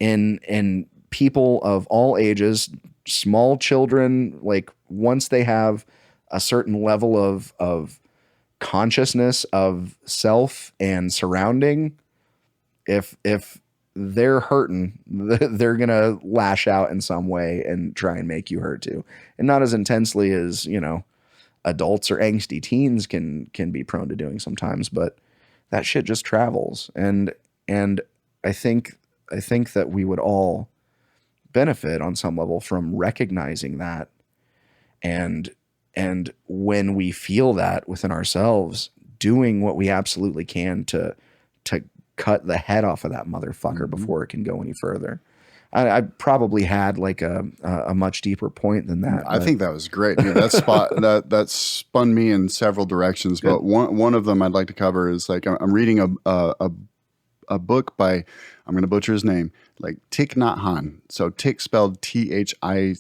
in people of all ages, small children. Like once they have a certain level of consciousness of self and surrounding, if they're hurting, they're gonna lash out in some way and try and make you hurt too, and not as intensely as adults or angsty teens can be prone to doing sometimes, but that shit just travels. And I think that we would all benefit on some level from recognizing that. And when we feel that within ourselves, doing what we absolutely can to cut the head off of that motherfucker before it can go any further. I probably had like a much deeper point than that. I think that was great. Dude, that spun me in several directions. Good. But one of them I'd like to cover is like I'm reading a book by, I'm going to butcher his name, like Thich Nhat Hanh. So Thich spelled Thic, I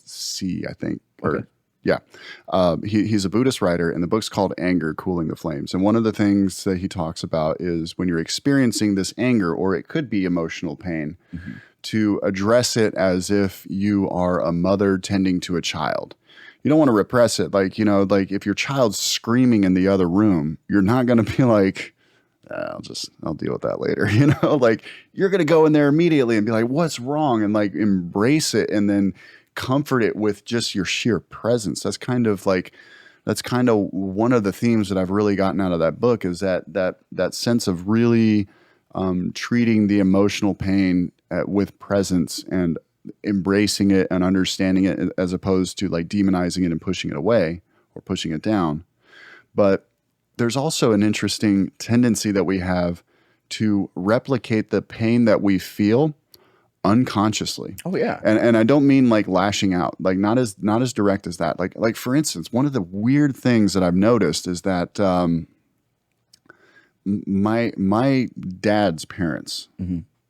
think. Okay. Yeah. He's a Buddhist writer, and the book's called Anger, Cooling the Flames. And one of the things that he talks about is when you're experiencing this anger, or it could be emotional pain, to address it as if you are a mother tending to a child. You don't want to repress it. Like, like if your child's screaming in the other room, you're not going to be like, I'll deal with that later. Like you're going to go in there immediately and be like, what's wrong? And like embrace it and then comfort it with just your sheer presence. That's kind of one of the themes that I've really gotten out of that book is that sense of really treating the emotional pain with presence and embracing it and understanding it, as opposed to like demonizing it and pushing it away or pushing it down. But there's also an interesting tendency that we have to replicate the pain that we feel unconsciously. Oh yeah. And I don't mean like lashing out, like not as direct as that. Like for instance, one of the weird things that I've noticed is that my dad's parents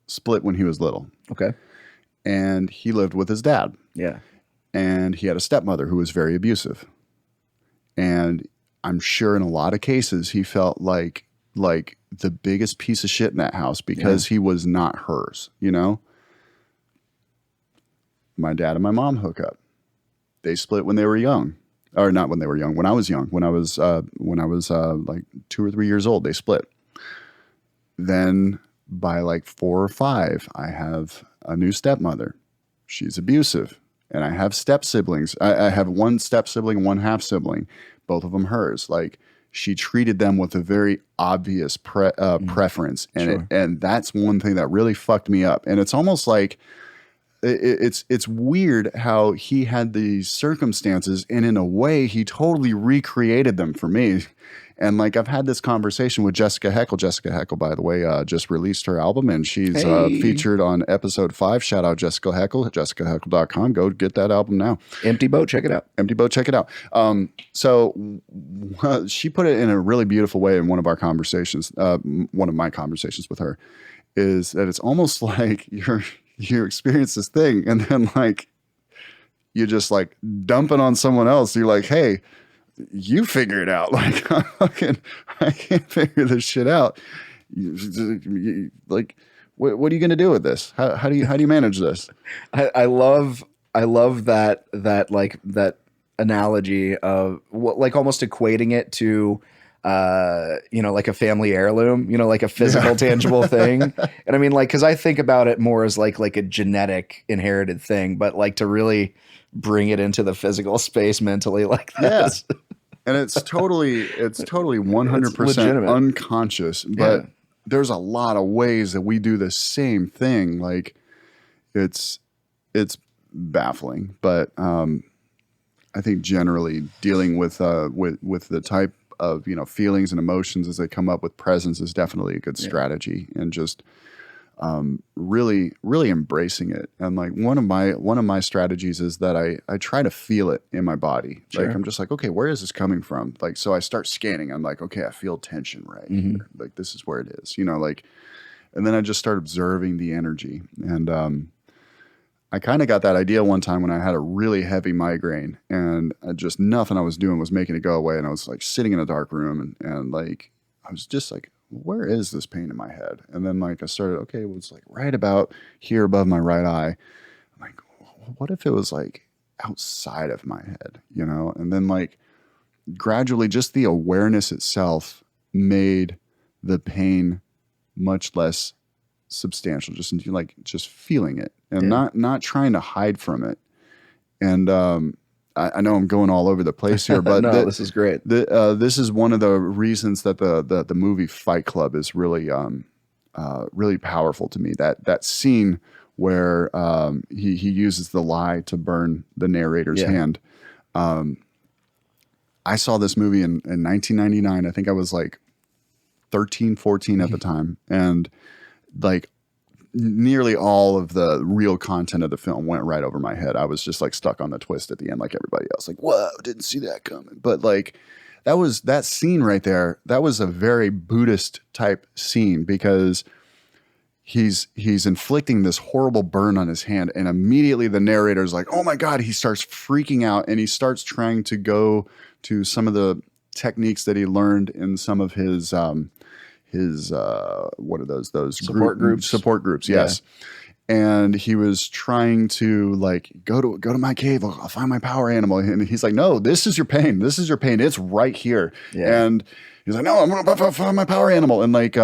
split when he was little. Okay. And he lived with his dad. Yeah. And he had a stepmother who was very abusive. And I'm sure in a lot of cases he felt like the biggest piece of shit in that house because he was not hers, My dad and my mom hook up. They split when they were young. Or not when they were young, when I was young. When I was like 2 or 3 years old, they split. Then by like 4 or 5, I have a new stepmother. She's abusive. And I have step siblings. I have one step sibling, one half sibling, both of them hers. Like she treated them with a very obvious preference. And and that's one thing that really fucked me up. And it's almost like it's weird how he had these circumstances and in a way he totally recreated them for me. And like I've had this conversation with Jessica Heckel. Jessica Heckel, by the way, just released her album and she's featured on episode 5. Shout out Jessica Heckel, jessicaheckel.com. Go get that album now. Empty Boat, check it out. Empty Boat, check it out. So she put it in a really beautiful way in one of our conversations. One of my conversations with her is that it's almost like you experience this thing and then like you just like dump it on someone else. You're like, hey, you figure it out. Like I can't figure this shit out. Like, what are you going to do with this? How do you manage this? I love that like that analogy of like almost equating it to like a family heirloom, like a physical, tangible thing. And I mean, like, cause I think about it more as like a genetic inherited thing, but like to really bring it into the physical space mentally like this. Yeah. And it's totally 100% unconscious, but there's a lot of ways that we do the same thing. Like it's baffling. But I think generally dealing with the type of feelings and emotions as they come up with presence is definitely a good strategy, and just really embracing it. And like one of my strategies is that I try to feel it in my body. Sure. Like I'm just like, okay, where is this coming from? Like, so I start scanning. I'm like, okay, I feel tension right here. Like this is where it is, like, and then I just start observing the energy. And I kind of got that idea one time when I had a really heavy migraine, and just nothing I was doing was making it go away. And I was like sitting in a dark room, and like I was just like, where is this pain in my head? And then like I started, okay, it was like right about here above my right eye. I'm like, what if it was like outside of my head, And then like gradually just the awareness itself made the pain much less substantial, just feeling it and not trying to hide from it. And I know I'm going all over the place here, but no, this is great. This is one of the reasons that the movie Fight Club is really really powerful to me. That scene where he uses the lie to burn the narrator's hand. I saw this movie in 1999. I think I was like 13, 14 at the time, and like nearly all of the real content of the film went right over my head. I was just like stuck on the twist at the end, like everybody else. Like, whoa, didn't see that coming. But like, that scene right there. That was a very Buddhist type scene, because he's inflicting this horrible burn on his hand, and immediately the narrator's like, oh my God, he starts freaking out, and he starts trying to go to some of the techniques that he learned in some of his what are those support groups? Yes. And he was trying to like go to my cave. I'll find my power animal. And he's like, no, this is your pain. This is your pain. It's right here. Yeah. And he's like, no, I'm going to find my power animal. And like,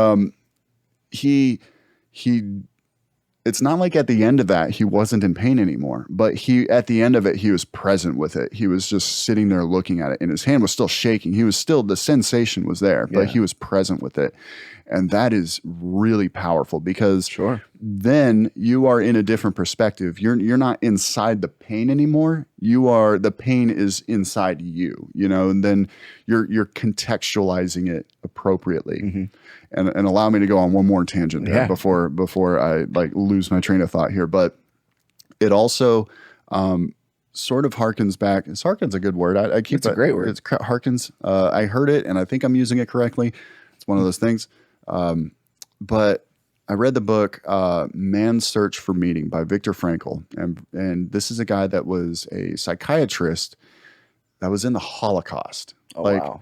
he, it's not like at the end of that, he wasn't in pain anymore, but at the end of it, he was present with it. He was just sitting there looking at it, and his hand was still shaking. The sensation was there, but he was present with it. And that is really powerful, because then you are in a different perspective. You're not inside the pain anymore. The pain is inside you, and then you're contextualizing it appropriately. And allow me to go on one more tangent there before I like lose my train of thought here. But it also sort of harkens back. Harken's a good word. It's a great word. It's harkens. I heard it, and I think I'm using it correctly. It's one of those things. But I read the book Man's Search for Meaning by Viktor Frankl, and this is a guy that was a psychiatrist that was in the Holocaust. Oh, wow.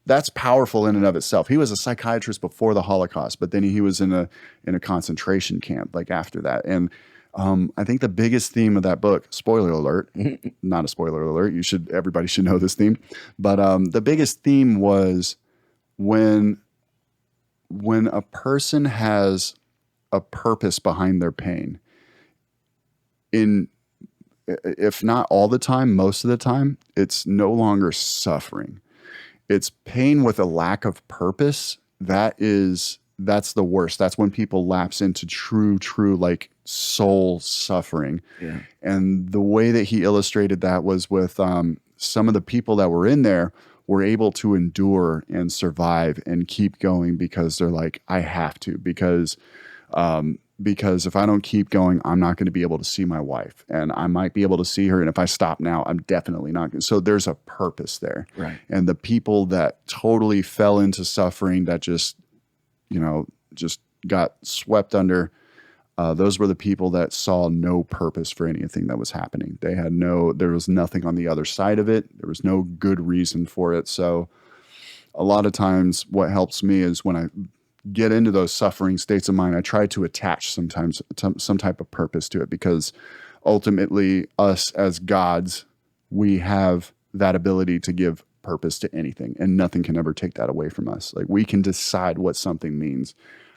That's powerful in and of itself. He was a psychiatrist before the Holocaust, but then he was in a concentration camp like after that. And I think the biggest theme of that book, spoiler alert, not a spoiler alert, everybody should know this theme, but the biggest theme was when a person has a purpose behind their pain, if not all the time, most of the time, it's no longer suffering. It's pain with a lack of purpose. That's the worst. That's when people lapse into true like soul suffering. Yeah. And the way that he illustrated that was with some of the people that were in there were able to endure and survive and keep going because they're like, I have to, because if I don't keep going, I'm not going to be able to see my wife, and I might be able to see her. And if I stop now, I'm definitely not going to. So there's a purpose there. Right. And the people that totally fell into suffering, that just got swept under, those were the people that saw no purpose for anything that was happening. There was nothing on the other side of it. There was no good reason for it. So a lot of times what helps me is when I get into those suffering states of mind, I try to attach sometimes some type of purpose to it, because ultimately us as gods, we have that ability to give purpose to anything, and nothing can ever take that away from us. Like, we can decide what something means.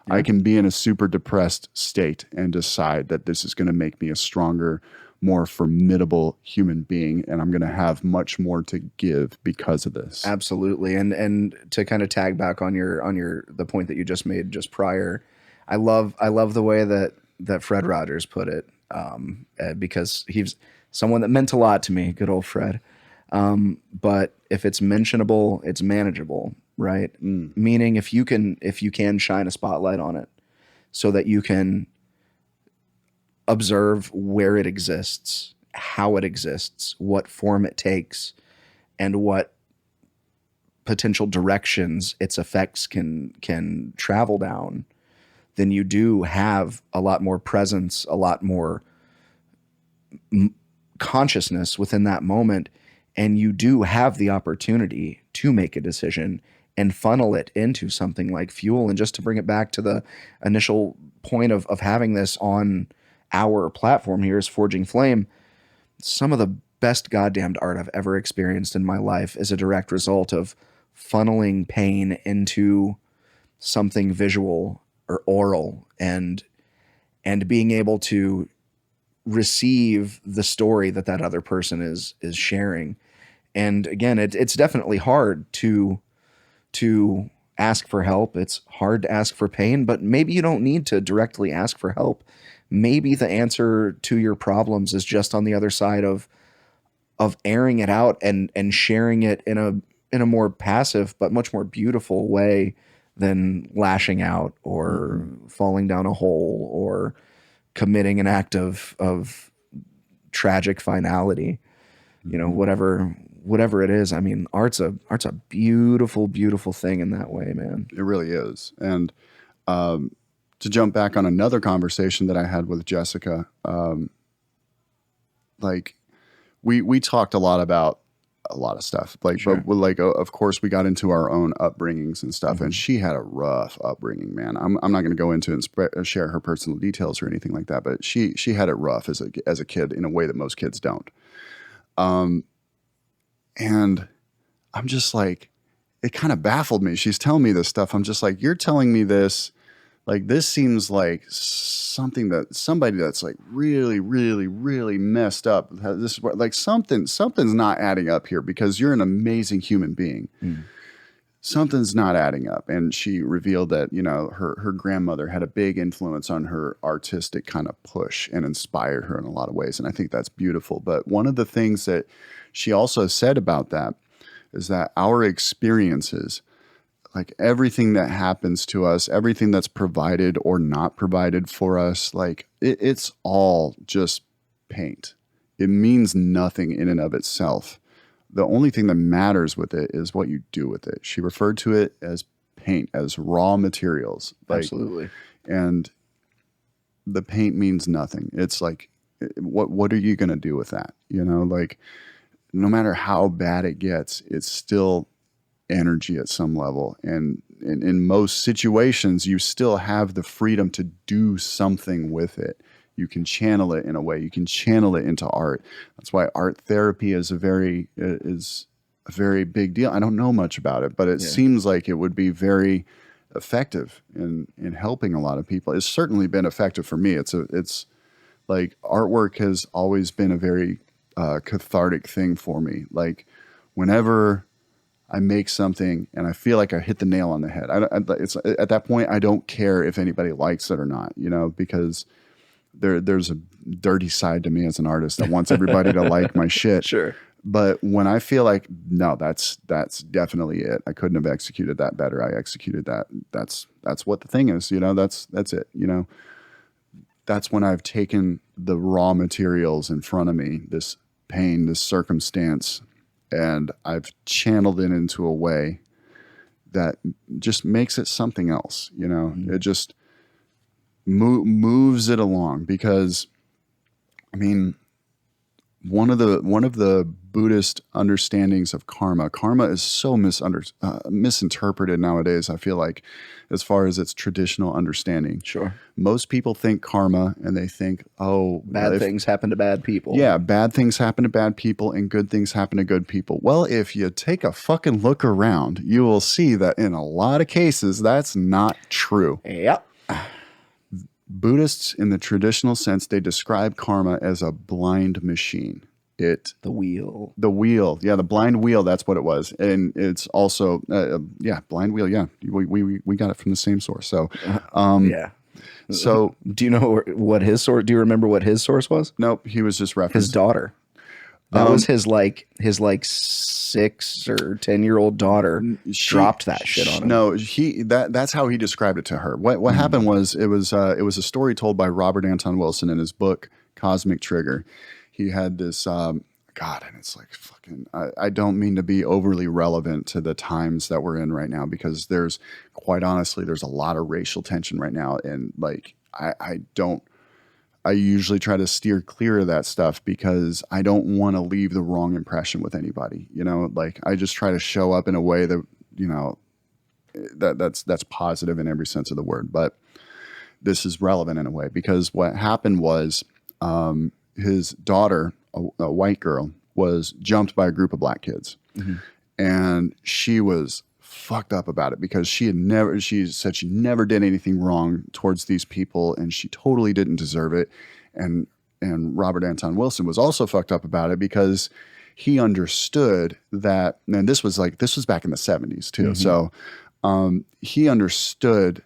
Yeah. I can be in a super depressed state and decide that this is going to make me a stronger, more formidable human being, and I'm going to have much more to give because of this. Absolutely. And to kind of tag back on the point that you just made just prior, I love the way that Fred Rogers put it. because he's someone that meant a lot to me. Good old Fred. But if it's mentionable, it's manageable, right? Meaning if you can shine a spotlight on it so that you can observe where it exists, how it exists, what form it takes, and what potential directions its effects can travel down, then you do have a lot more presence, a lot more consciousness within that moment, and you do have the opportunity to make a decision and funnel it into something like fuel. And just to bring it back to the initial point of having this on our platform here is Forging Flame, some of the best goddamned art I've ever experienced in my life is a direct result of funneling pain into something visual or oral, and being able to receive the story that other person is sharing. And again, it's definitely hard to ask for help. It's hard to ask for pain, but maybe you don't need to directly ask for help. Maybe the answer to your problems is just on the other side of airing it out and sharing it in a more passive but much more beautiful way than lashing out or falling down a hole or committing an act of tragic finality. You know, whatever it is. I mean, art's a beautiful, beautiful thing in that way, man. It really is. And to jump back on another conversation that I had with Jessica, like we talked a lot about a lot of stuff, like, Sure. but like, of course we got into our own upbringings and stuff, and she had a rough upbringing, man. I'm not going to go into and share her personal details or anything like that, but she had it rough as a kid in a way that most kids don't. And I'm just like, it kind of baffled me. She's telling me this stuff. I'm just like, you're telling me this, like, this seems like something that somebody that's like really, really, really messed up. This is like something's not adding up here, because you're an amazing human being. Something's not adding up. And she revealed that, you know, her grandmother had a big influence on her artistic kind of push and inspired her in a lot of ways. And I think that's beautiful. But one of the things that she also said about that is that our experiences, like everything that happens to us, everything that's provided or not provided for us, like it's all just paint. It means nothing in and of itself. The only thing that matters with it is what you do with it. She referred to it as paint, as raw materials. Like, Absolutely. and the paint means nothing. It's like, what are you going to do with that? You know, like, no matter how bad it gets, it's still energy at some level. And in most situations, you still have the freedom to do something with it. You can channel it in a way. You can channel it into art. That's why art therapy is a very big deal. I don't know much about it, but it seems like it would be very effective in helping a lot of people. It's certainly been effective for me. It's like artwork has always been a very cathartic thing for me. Like whenever I make something and I feel like I hit the nail on the head, it's at that point, I don't care if anybody likes it or not, you know, because there's a dirty side to me as an artist that wants everybody to like my shit. Sure. But when I feel like, no, that's definitely it. I couldn't have executed that better. I executed that. That's what the thing is, you know, that's it. You know, that's when I've taken the raw materials in front of me, this pain, this circumstance, and I've channeled it into a way that just makes it something else. You know, it just moves it along. Because, I mean, one of the Buddhist understandings of karma is so misinterpreted nowadays, I feel like, as far as its traditional understanding. Sure. Most people think karma and they think, oh, Bad things happen to bad people. Yeah, bad things happen to bad people and good things happen to good people. Well, if you take a fucking look around, you will see that in a lot of cases, that's not true. Yep. Buddhists, in the traditional sense, they describe karma as a blind machine. The wheel. Yeah, the blind wheel. That's what it was. And it's also, blind wheel. Yeah, we got it from the same source. So, Yeah. So Do you know what his source? Do you remember what his source was? nope, he was just referencing His daughter. That was his 6 or 10-year-old daughter dropped that shit on him. No, that's how he described it to her. What happened was it was a story told by Robert Anton Wilson in his book Cosmic Trigger. He had this God, and it's like fucking. I don't mean to be overly relevant to the times that we're in right now, because there's quite honestly there's a lot of racial tension right now, and like I usually try to steer clear of that stuff because I don't want to leave the wrong impression with anybody. You know, like I just try to show up in a way that, you know, that's positive in every sense of the word. But this is relevant in a way because what happened was his daughter, a white girl, was jumped by a group of black kids. Mm-hmm. And she was fucked up about it because she said she never did anything wrong towards these people and she totally didn't deserve it. And Robert Anton Wilson was also fucked up about it because he understood that, and this was back in the 70s too. Mm-hmm. So he understood,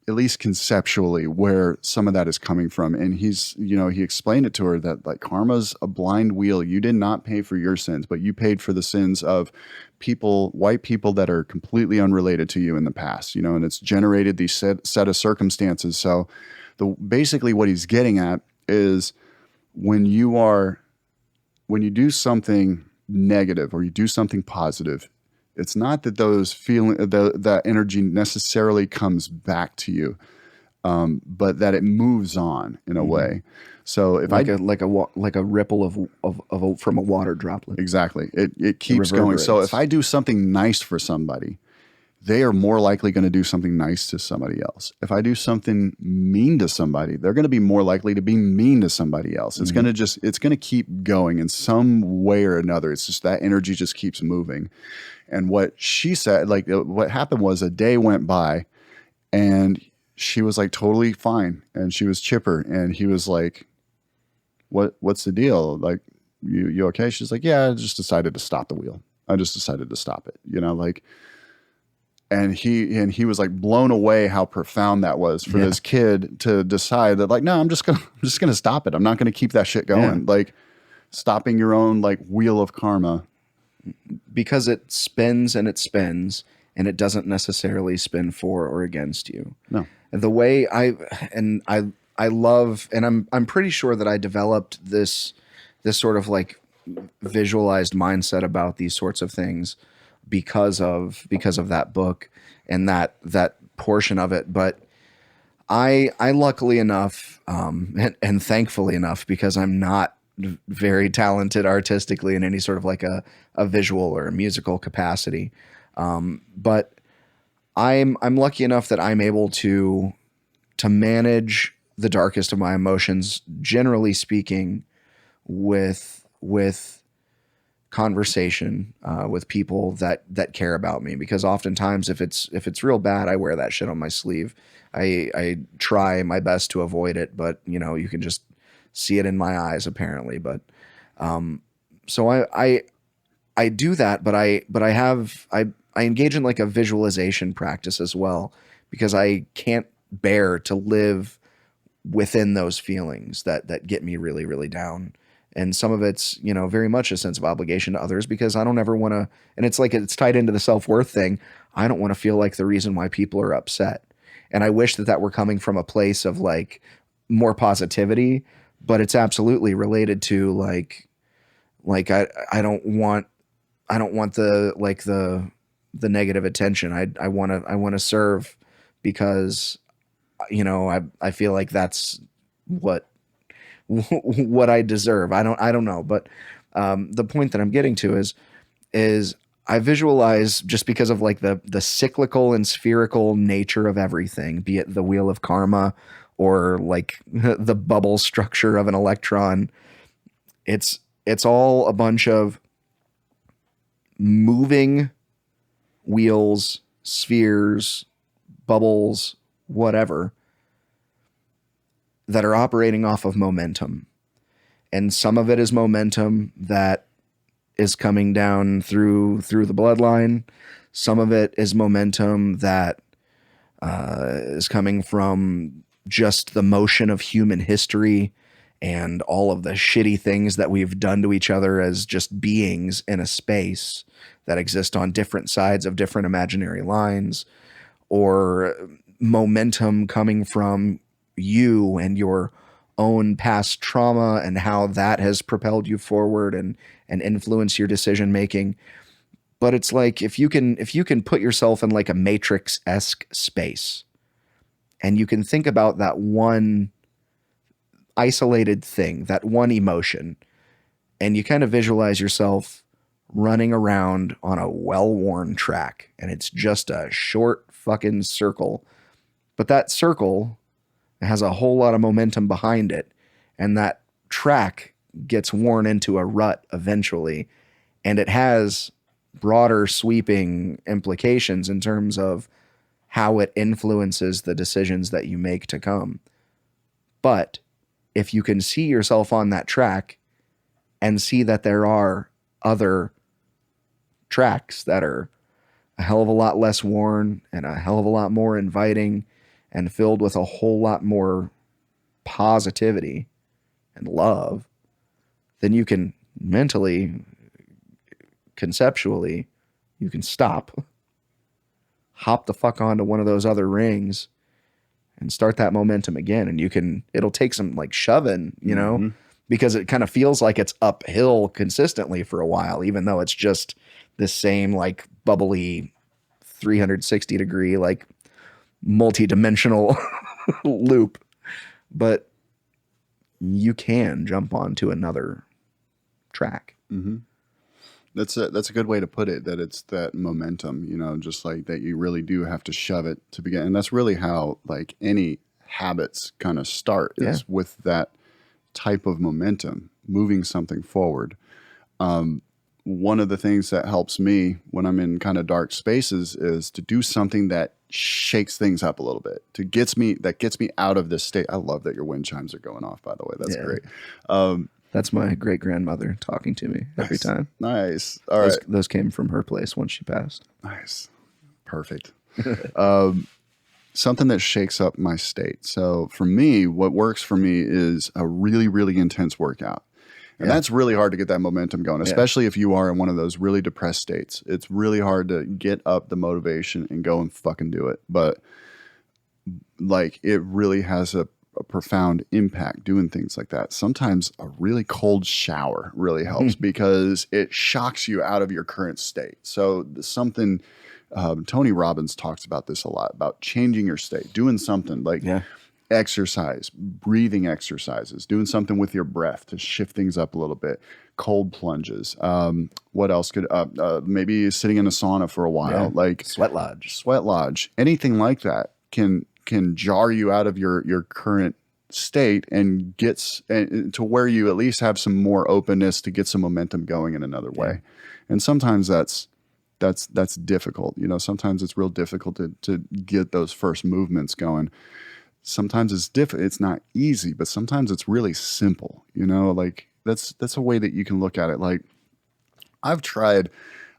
at least conceptually, where some of that is coming from. And he explained it to her that like karma's a blind wheel. You did not pay for your sins, but you paid for the sins of white people that are completely unrelated to you in the past, you know, and it's generated these set of circumstances. So basically what he's getting at is when you do something negative or you do something positive, it's not that that energy necessarily comes back to you, but that it moves on in a way. So if like a ripple from a water droplet. Exactly, it keeps going. So if I do something nice for somebody, they are more likely going to do something nice to somebody else. If I do something mean to somebody, they're going to be more likely to be mean to somebody else. It's going to keep going in some way or another. It's just that energy just keeps moving. And what she said, like what happened was a day went by and she was like totally fine and she was chipper. And he was like, what's the deal? Like, you okay? She's like, yeah, I just decided to stop the wheel. I just decided to stop it, you know, like, and he was like blown away how profound that was for this kid to decide that like, no, I'm just going to stop it. I'm not going to keep that shit going. Yeah. Like stopping your own like wheel of karma. Because it spins and it spins and it doesn't necessarily spin for or against you. No. The way I love, and I'm pretty sure that I developed this sort of like visualized mindset about these sorts of things because of that book and that portion of it. But I luckily enough, and thankfully enough, because I'm not very talented artistically in any sort of like a visual or a musical capacity. But I'm lucky enough that I'm able to manage the darkest of my emotions, generally speaking, with conversation, with people that care about me, because oftentimes if it's real bad, I wear that shit on my sleeve. I try my best to avoid it, but you know, you can just see it in my eyes apparently. But, so I do that, but I engage in like a visualization practice as well, because I can't bear to live within those feelings that get me really, really down. And some of it's, you know, very much a sense of obligation to others, because I don't ever want to, and it's like, it's tied into the self-worth thing. I don't want to feel like the reason why people are upset. And I wish that were coming from a place of like more positivity, but it's absolutely related to like I don't want the negative attention. I want to serve because, you know, I feel like that's what I deserve. I don't know. But, the point that I'm getting to is I visualize, just because of like the cyclical and spherical nature of everything, be it the wheel of karma or like the bubble structure of an electron. It's all a bunch of moving wheels, spheres, bubbles, whatever, that are operating off of momentum. And some of it is momentum that is coming down through the bloodline. Some of it is momentum that is coming from just the motion of human history and all of the shitty things that we've done to each other as just beings in a space that exist on different sides of different imaginary lines, or momentum coming from you and your own past trauma and how that has propelled you forward and influenced your decision making. But it's like if you can put yourself in like a Matrix-esque space, and you can think about that one isolated thing, that one emotion, and you kind of visualize yourself running around on a well-worn track, and it's just a short fucking circle. But that circle has a whole lot of momentum behind it, and that track gets worn into a rut eventually, and it has broader sweeping implications in terms of how it influences the decisions that you make to come. But if you can see yourself on that track and see that there are other tracks that are a hell of a lot less worn and a hell of a lot more inviting and filled with a whole lot more positivity and love, then you can mentally, conceptually, you can stop, hop the fuck onto one of those other rings and start that momentum again. And it'll take some like shoving, you know, because it kind of feels like it's uphill consistently for a while, even though it's just this same like bubbly 360 degree, like multi-dimensional loop. But you can jump onto another track. Mm-hmm. That's a good way to put it, that it's that momentum, you know, just like that you really do have to shove it to begin. And that's really how like any habits kind of start, is with that type of momentum, moving something forward. One of the things that helps me when I'm in kind of dark spaces is to do something that shakes things up a little bit, that gets me out of this state. I love that your wind chimes are going off, by the way. That's great. That's my great grandmother talking to me every time. Nice. All right. Those came from her place once she passed. Nice. Perfect. Something that shakes up my state. So for me, what works for me is a really, really intense workout. And that's really hard to get that momentum going, especially if you are in one of those really depressed states. It's really hard to get up the motivation and go and fucking do it. But like, it really has a profound impact doing things like that. Sometimes a really cold shower really helps because it shocks you out of your current state. So something, Tony Robbins talks about this a lot, about changing your state, doing something like exercise, breathing exercises, doing something with your breath to shift things up a little bit, cold plunges. What else could, maybe sitting in a sauna for a while, like sweat lodge, anything like that can jar you out of your current state and gets to where you at least have some more openness to get some momentum going in another way. And sometimes that's difficult. You know, sometimes it's real difficult to get those first movements going. Sometimes it's not easy, but sometimes it's really simple. You know, like that's a way that you can look at it. Like I've tried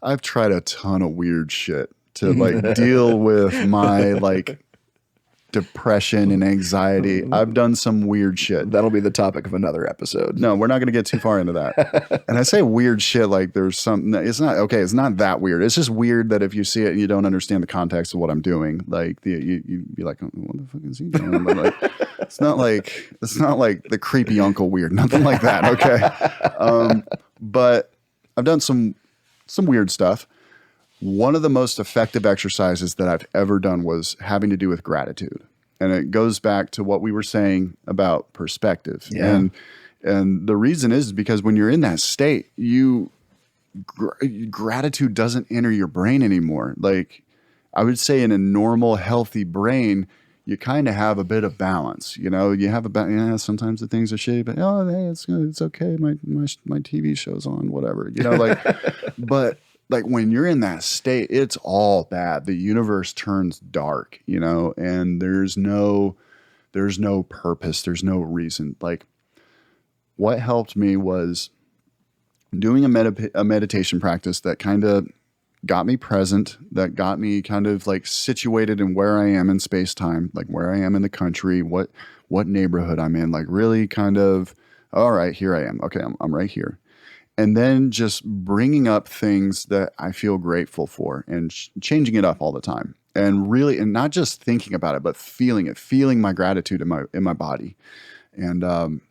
a ton of weird shit to like deal with my like depression and anxiety. I've done some weird shit. That'll be the topic of another episode. No, we're not going to get too far into that. And I say weird shit like there's some, it's not, okay, it's not that weird. It's just weird that if you see it and you don't understand the context of what I'm doing, like you'd be like, what the fuck is he doing? But like, it's not like the creepy uncle weird, nothing like that. Okay. But I've done some weird stuff. One of the most effective exercises that I've ever done was having to do with gratitude. And it goes back to what we were saying about perspective. Yeah. And the reason is because when you're in that state, gratitude doesn't enter your brain anymore. Like I would say in a normal, healthy brain, you kind of have a bit of balance. You know, you have sometimes the things are shitty, but hey, it's good. It's okay. My TV show's on, whatever, you know, like, but like when you're in that state, it's all bad. The universe turns dark, you know, and there's no purpose. There's no reason. Like what helped me was doing a meditation practice that kind of got me present, that got me kind of like situated in where I am in space time, like where I am in the country, what neighborhood I'm in, like really kind of, all right, here I am. Okay, I'm right here. And then just bringing up things that I feel grateful for and changing it up all the time. And really, and not just thinking about it, but feeling it, feeling my gratitude in my body. And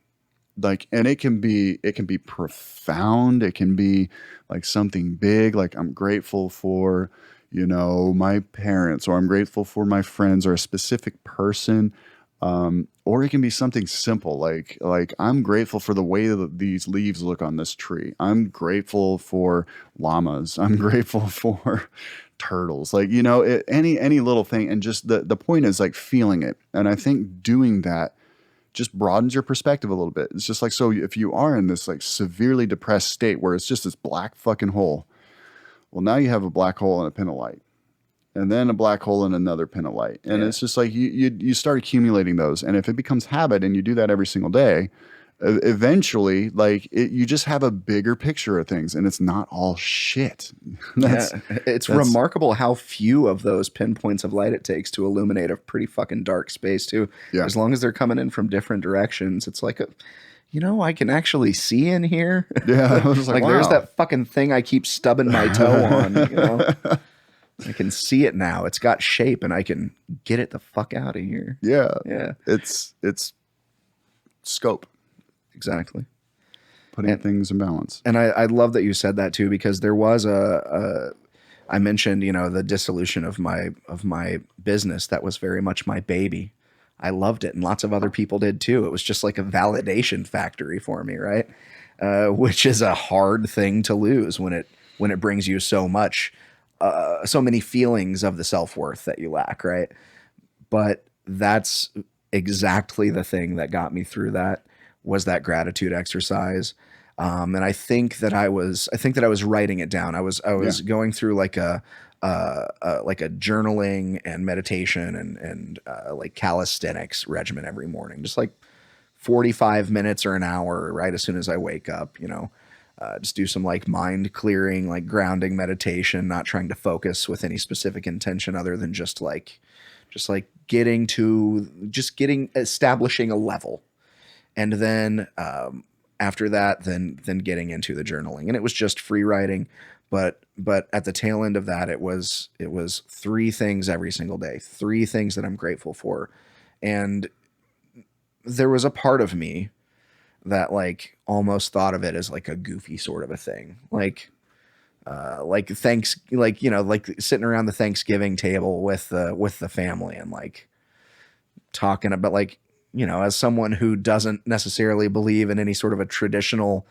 like, and it can be profound. It can be like something big, like I'm grateful for, my parents, or I'm grateful for my friends or a specific person. Or it can be something simple, like I'm grateful for the way that these leaves look on this tree. I'm grateful for llamas. I'm grateful for turtles. Like, any little thing. And just the point is like feeling it. And I think doing that just broadens your perspective a little bit. It's just like, so if you are in this like severely depressed state where it's just this black fucking hole, well, now you have a black hole and a pin of light, and then a black hole and another pin of light. And it's just like you start accumulating those. And if it becomes habit and you do that every single day, eventually, like you just have a bigger picture of things, and it's not all shit. It's remarkable how few of those pinpoints of light it takes to illuminate a pretty fucking dark space too. Yeah. As long as they're coming in from different directions, it's like I can actually see in here. Yeah. I was like wow. There's that fucking thing I keep stubbing my toe on, I can see it now. It's got shape, and I can get it the fuck out of here. Yeah. Yeah. It's scope. Exactly. Putting things in balance. And I love that you said that too, because there was I mentioned, the dissolution of my business. That was very much my baby. I loved it. And lots of other people did too. It was just like a validation factory for me. Right. Which is a hard thing to lose when it brings you so many feelings of the self-worth that you lack. Right. But that's exactly the thing that got me through that, was that gratitude exercise. And I think that I was writing it down. I was going through like a journaling and meditation and like calisthenics regimen every morning, just like 45 minutes or an hour, right as soon as I wake up, just do some like mind clearing, like grounding meditation, not trying to focus with any specific intention other than just establishing a level. And then after that, then getting into the journaling, and it was just free writing, but at the tail end of that, it was 3 things every single day, 3 things that I'm grateful for. And there was a part of me that like almost thought of it as like a goofy sort of a thing, like sitting around the Thanksgiving table with the family and like talking about like, as someone who doesn't necessarily believe in any sort of a traditional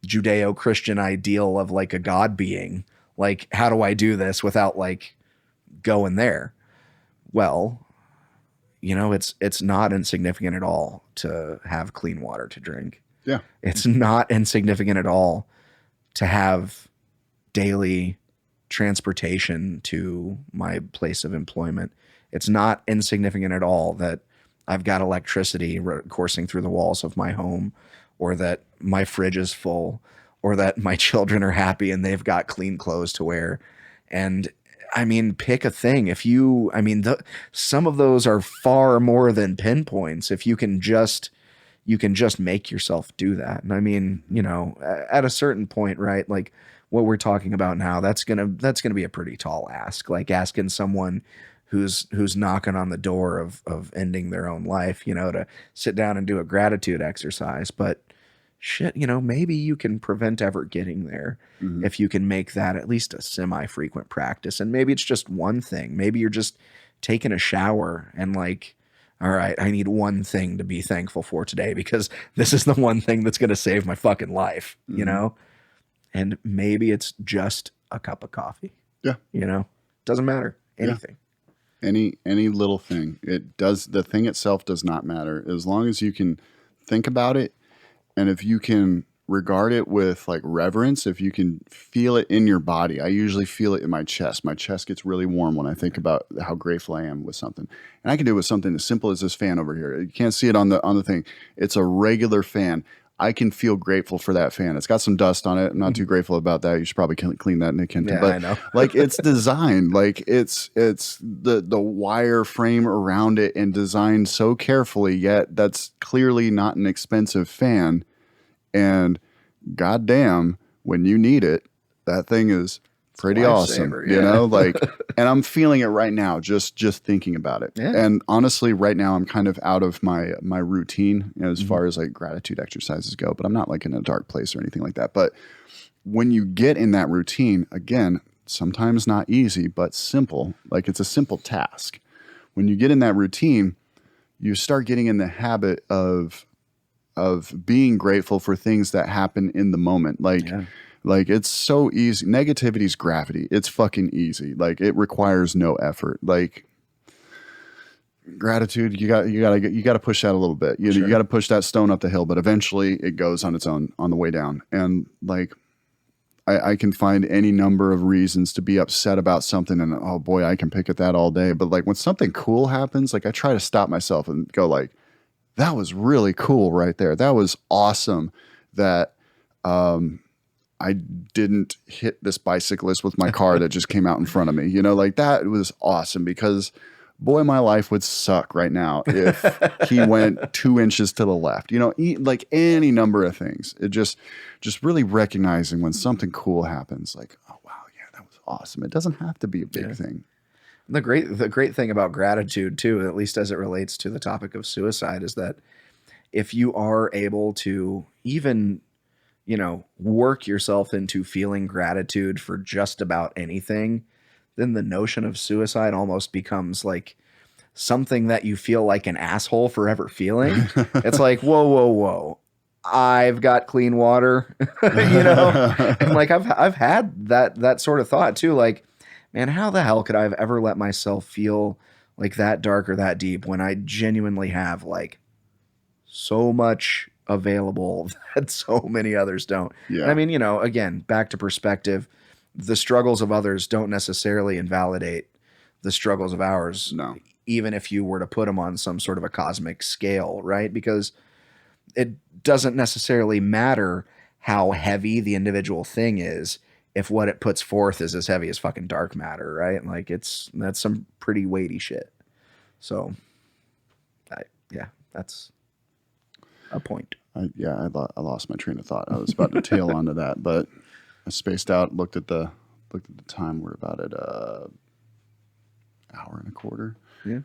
Judeo-Christian ideal of like a God being, like, how do I do this without like going there? Well, it's not insignificant at all to have clean water to drink. Yeah. It's not insignificant at all to have daily transportation to my place of employment. It's not insignificant at all that I've got electricity coursing through the walls of my home, or that my fridge is full, or that my children are happy and they've got clean clothes to wear. And I mean, pick a thing. Some of those are far more than pinpoints. If you can just make yourself do that. And I mean, at a certain point, right? Like what we're talking about now, that's going to be a pretty tall ask, like asking someone who's knocking on the door of ending their own life, to sit down and do a gratitude exercise. But shit, maybe you can prevent ever getting there if you can make that at least a semi-frequent practice. And maybe it's just one thing. Maybe you're just taking a shower and like, all right, I need one thing to be thankful for today because this is the one thing that's going to save my fucking life, And maybe it's just a cup of coffee. Yeah. Doesn't matter. Anything. Yeah. Any little thing. The thing itself does not matter as long as you can think about it, and if you can regard it with like reverence, if you can feel it in your body. I usually feel it in my chest. My chest gets really warm when I think about how grateful I am with something. And I can do it with something as simple as this fan over here. You can't see it on the thing. It's a regular fan. I can feel grateful for that fan. It's got some dust on it. I'm not too grateful about that. You should probably clean that, Nick Hinton. Yeah, But I know. like it's designed, like it's the wire frame around it and designed so carefully. Yet that's clearly not an expensive fan. And goddamn, when you need it, that thing is pretty awesome. Lifesaver, You yeah. know, like, and I'm feeling it right now, just thinking about it. Yeah. And honestly, right now I'm kind of out of my routine as Mm-hmm. far as like gratitude exercises go, but I'm not like in a dark place or anything like that. But when you get in that routine, again, sometimes not easy, but simple, like it's a simple task. When you get in that routine, you start getting in the habit of being grateful for things that happen in the moment. Like it's so easy. Negativity is gravity. It's fucking easy. Like it requires no effort. Like gratitude, you got to push that a little bit. You got to push that stone up the hill, but eventually it goes on its own on the way down. And like I can find any number of reasons to be upset about something, and oh boy, I can pick at that all day. But like when something cool happens, like I try to stop myself and go like, that was really cool right there. That was awesome that I didn't hit this bicyclist with my car that just came out in front of me. You know, like that was awesome because boy, my life would suck right now if he went 2 inches to the left. You know, like any number of things. It just really recognizing when something cool happens, like, oh wow, yeah, that was awesome. It doesn't have to be a big thing. The great thing about gratitude too, at least as it relates to the topic of suicide, is that if you are able to even, work yourself into feeling gratitude for just about anything, then the notion of suicide almost becomes like something that you feel like an asshole for ever feeling. It's like, whoa. I've got clean water, and like I've had that sort of thought too. Like, man, how the hell could I have ever let myself feel like that dark or that deep when I genuinely have like so much available that so many others don't? Yeah. And I mean, again, back to perspective, the struggles of others don't necessarily invalidate the struggles of ours. No. Even if you were to put them on some sort of a cosmic scale, right? Because it doesn't necessarily matter how heavy the individual thing is if what it puts forth is as heavy as fucking dark matter, right? Like that's some pretty weighty shit. So, that's a point. I lost my train of thought. I was about to tail onto that, but I spaced out. Looked at the time. We're about at hour and a quarter. Yeah.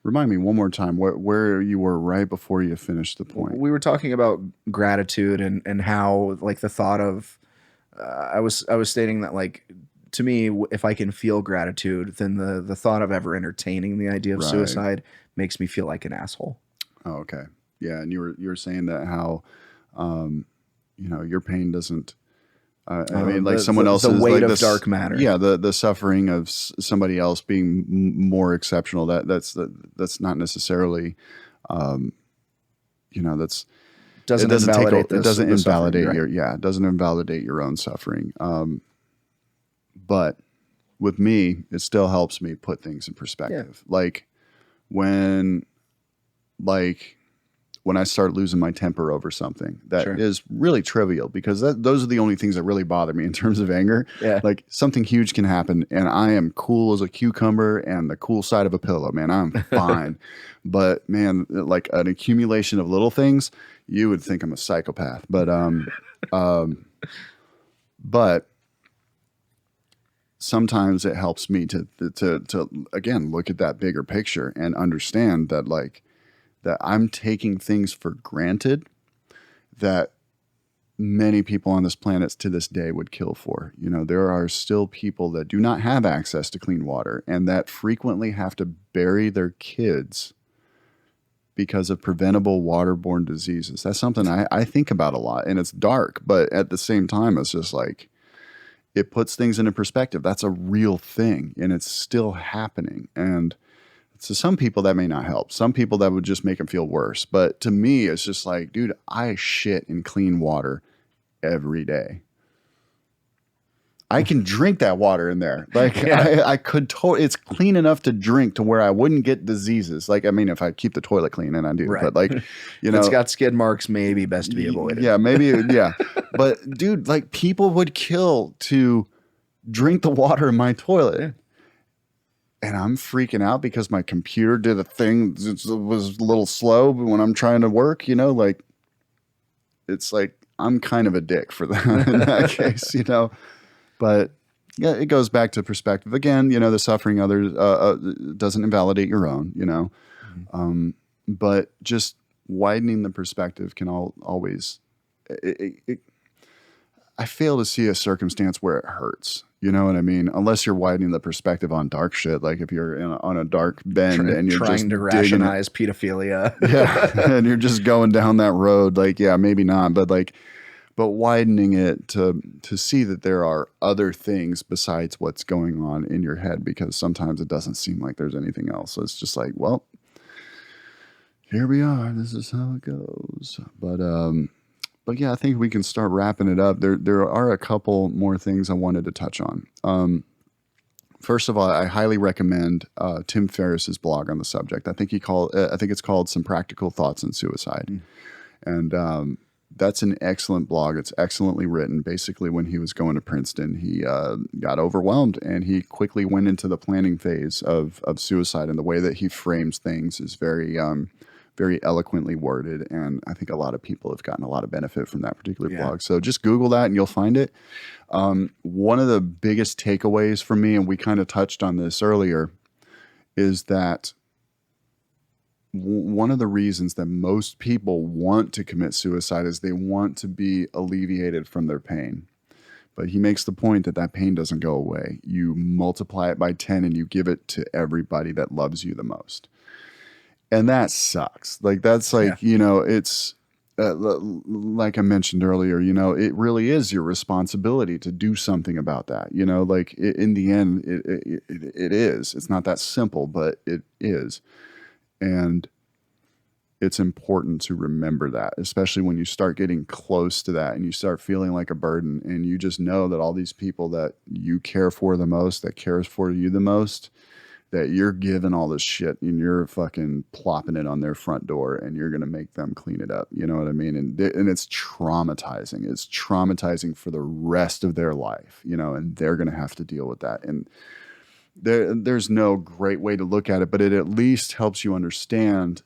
Remind me one more time where you were right before you finished the point. We were talking about gratitude and how like the thought of I was stating that like to me, if I can feel gratitude, then the thought of ever entertaining the idea of Right. suicide makes me feel like an asshole. Oh, okay. Yeah, and you were saying that how your pain doesn't. I mean, like someone else's the weight like of dark matter. Yeah, the suffering of somebody else being more exceptional. That's not necessarily, that's Doesn't it doesn't invalidate it doesn't the suffering, invalidate right? it doesn't invalidate your own suffering. But with me, it still helps me put things in perspective. Like when I start losing my temper over something that is really trivial, because those are the only things that really bother me in terms of anger. Yeah. Like something huge can happen and I am cool as a cucumber and the cool side of a pillow, man. I'm fine. But man, like an accumulation of little things, you would think I'm a psychopath. But but sometimes it helps me to again look at that bigger picture and understand that that I'm taking things for granted that many people on this planet to this day would kill for. There are still people that do not have access to clean water and that frequently have to bury their kids because of preventable waterborne diseases. That's something I think about a lot, and it's dark, but at the same time, it's just like, it puts things into perspective. That's a real thing and it's still happening. And to some people that may not help. Some people that would just make them feel worse. But to me, it's just like, dude, I shit in clean water every day. I can drink that water in there. Like Yeah. I could it's clean enough to drink to where I wouldn't get diseases. Like, I mean, if I keep the toilet clean, and I do, Right. but like, If it's got skid marks, maybe best to be avoided. yeah, maybe. Yeah. But dude, like people would kill to drink the water in my toilet. Yeah. And I'm freaking out because my computer did a thing that was a little slow when I'm trying to work, like it's like I'm kind of a dick for that in that case, But yeah, it goes back to perspective again. The suffering others doesn't invalidate your own. Mm-hmm. But just widening the perspective can always. I fail to see a circumstance where it hurts. You know what I mean? Unless you're widening the perspective on dark shit, like if you're on a dark bend and you're trying just to rationalize pedophilia. Yeah, and you're just going down that road. Like, yeah, maybe not, but widening it to see that there are other things besides what's going on in your head, because sometimes it doesn't seem like there's anything else. So it's just like, well, here we are. This is how it goes. But yeah, I think we can start wrapping it up. There are a couple more things I wanted to touch on. First of all, I highly recommend Tim Ferriss's blog on the subject. I think it's called Some Practical Thoughts on Suicide, and that's an excellent blog. It's excellently written. Basically, when he was going to Princeton, he got overwhelmed, and he quickly went into the planning phase of suicide. And the way that he frames things is very very eloquently worded, and I think a lot of people have gotten a lot of benefit from that particular blog. So just Google that and you'll find it. One of the biggest takeaways for me, and we kind of touched on this earlier, is that one of the reasons that most people want to commit suicide is they want to be alleviated from their pain. But he makes the point that pain doesn't go away. You multiply it by 10 and you give it to everybody that loves you the most. And that sucks. Like, that's like, it's like I mentioned earlier, it really is your responsibility to do something about that. Like in the end, it is. It's not that simple, but it is. And it's important to remember that, especially when you start getting close to that and you start feeling like a burden, and you just know that all these people that you care for the most, that cares for you the most, that you're giving all this shit and you're fucking plopping it on their front door and you're going to make them clean it up. You know what I mean? And it's traumatizing. It's traumatizing for the rest of their life, and they're going to have to deal with that. And there's no great way to look at it, but it at least helps you understand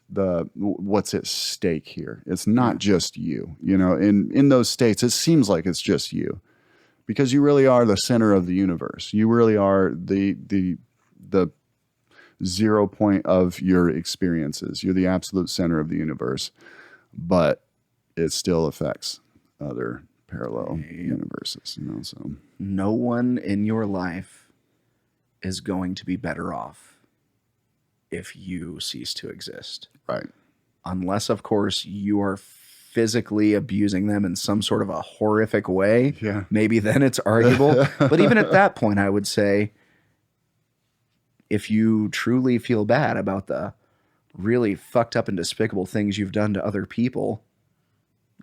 what's at stake here. It's not just you, in those states, it seems like it's just you, because you really are the center of the universe. You really are the 0 point of your experiences. You're the absolute center of the universe, but it still affects other parallel universes, so no one in your life is going to be better off if you cease to exist. Right. Unless, of course, you are physically abusing them in some sort of a horrific way. Yeah. Maybe then it's arguable. But even at that point, I would say, if you truly feel bad about the really fucked up and despicable things you've done to other people,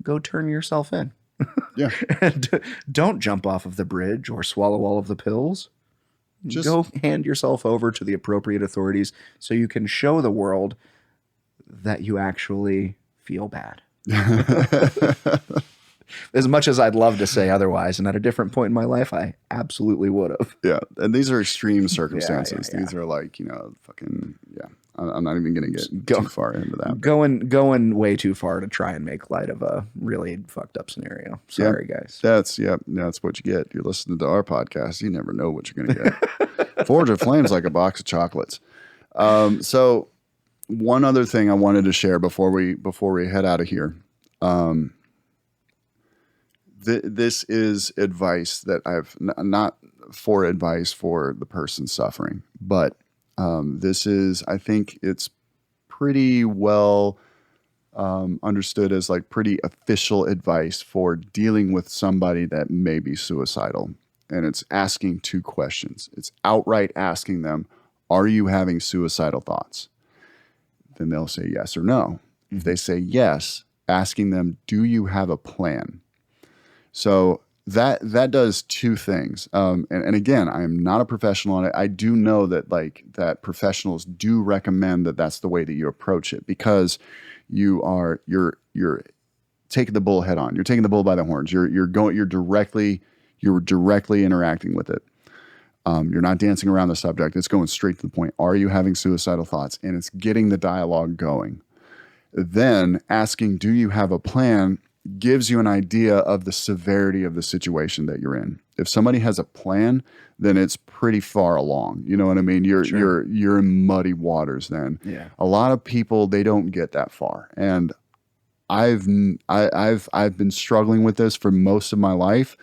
go turn yourself in. Yeah. And don't jump off of the bridge or swallow all of the pills. Just go hand yourself over to the appropriate authorities so you can show the world that you actually feel bad. As much as I'd love to say otherwise, and at a different point in my life, I absolutely would have. Yeah. And these are extreme circumstances. These are like, fucking, yeah. I'm not even going to get too far into that. Going way too far to try and make light of a really fucked up scenario. Sorry, guys. That's what you get. You're listening to our podcast. You never know what you're going to get. Forge of Flames like a box of chocolates. So one other thing I wanted to share before we head out of here. This is advice that I've not for advice for the person suffering, but this is, I think it's pretty well understood as like pretty official advice for dealing with somebody that may be suicidal. And it's asking two questions. It's outright asking them, are you having suicidal thoughts? Then they'll say yes or no. If they say yes, asking them, do you have a plan? So that does two things. And again, I am not a professional on it. I do know that that professionals do recommend that that's the way that you approach it, because you're taking the bull head on. You're taking the bull by the horns. You're directly interacting with it. You're not dancing around the subject. It's going straight to the point. Are you having suicidal thoughts? And it's getting the dialogue going. Then asking, do you have a plan, gives you an idea of the severity of the situation that you're in. If somebody has a plan, then it's pretty far along. You know what I mean? You're in muddy waters then. Yeah. A lot of people, they don't get that far. And I've been struggling with this for most of my life.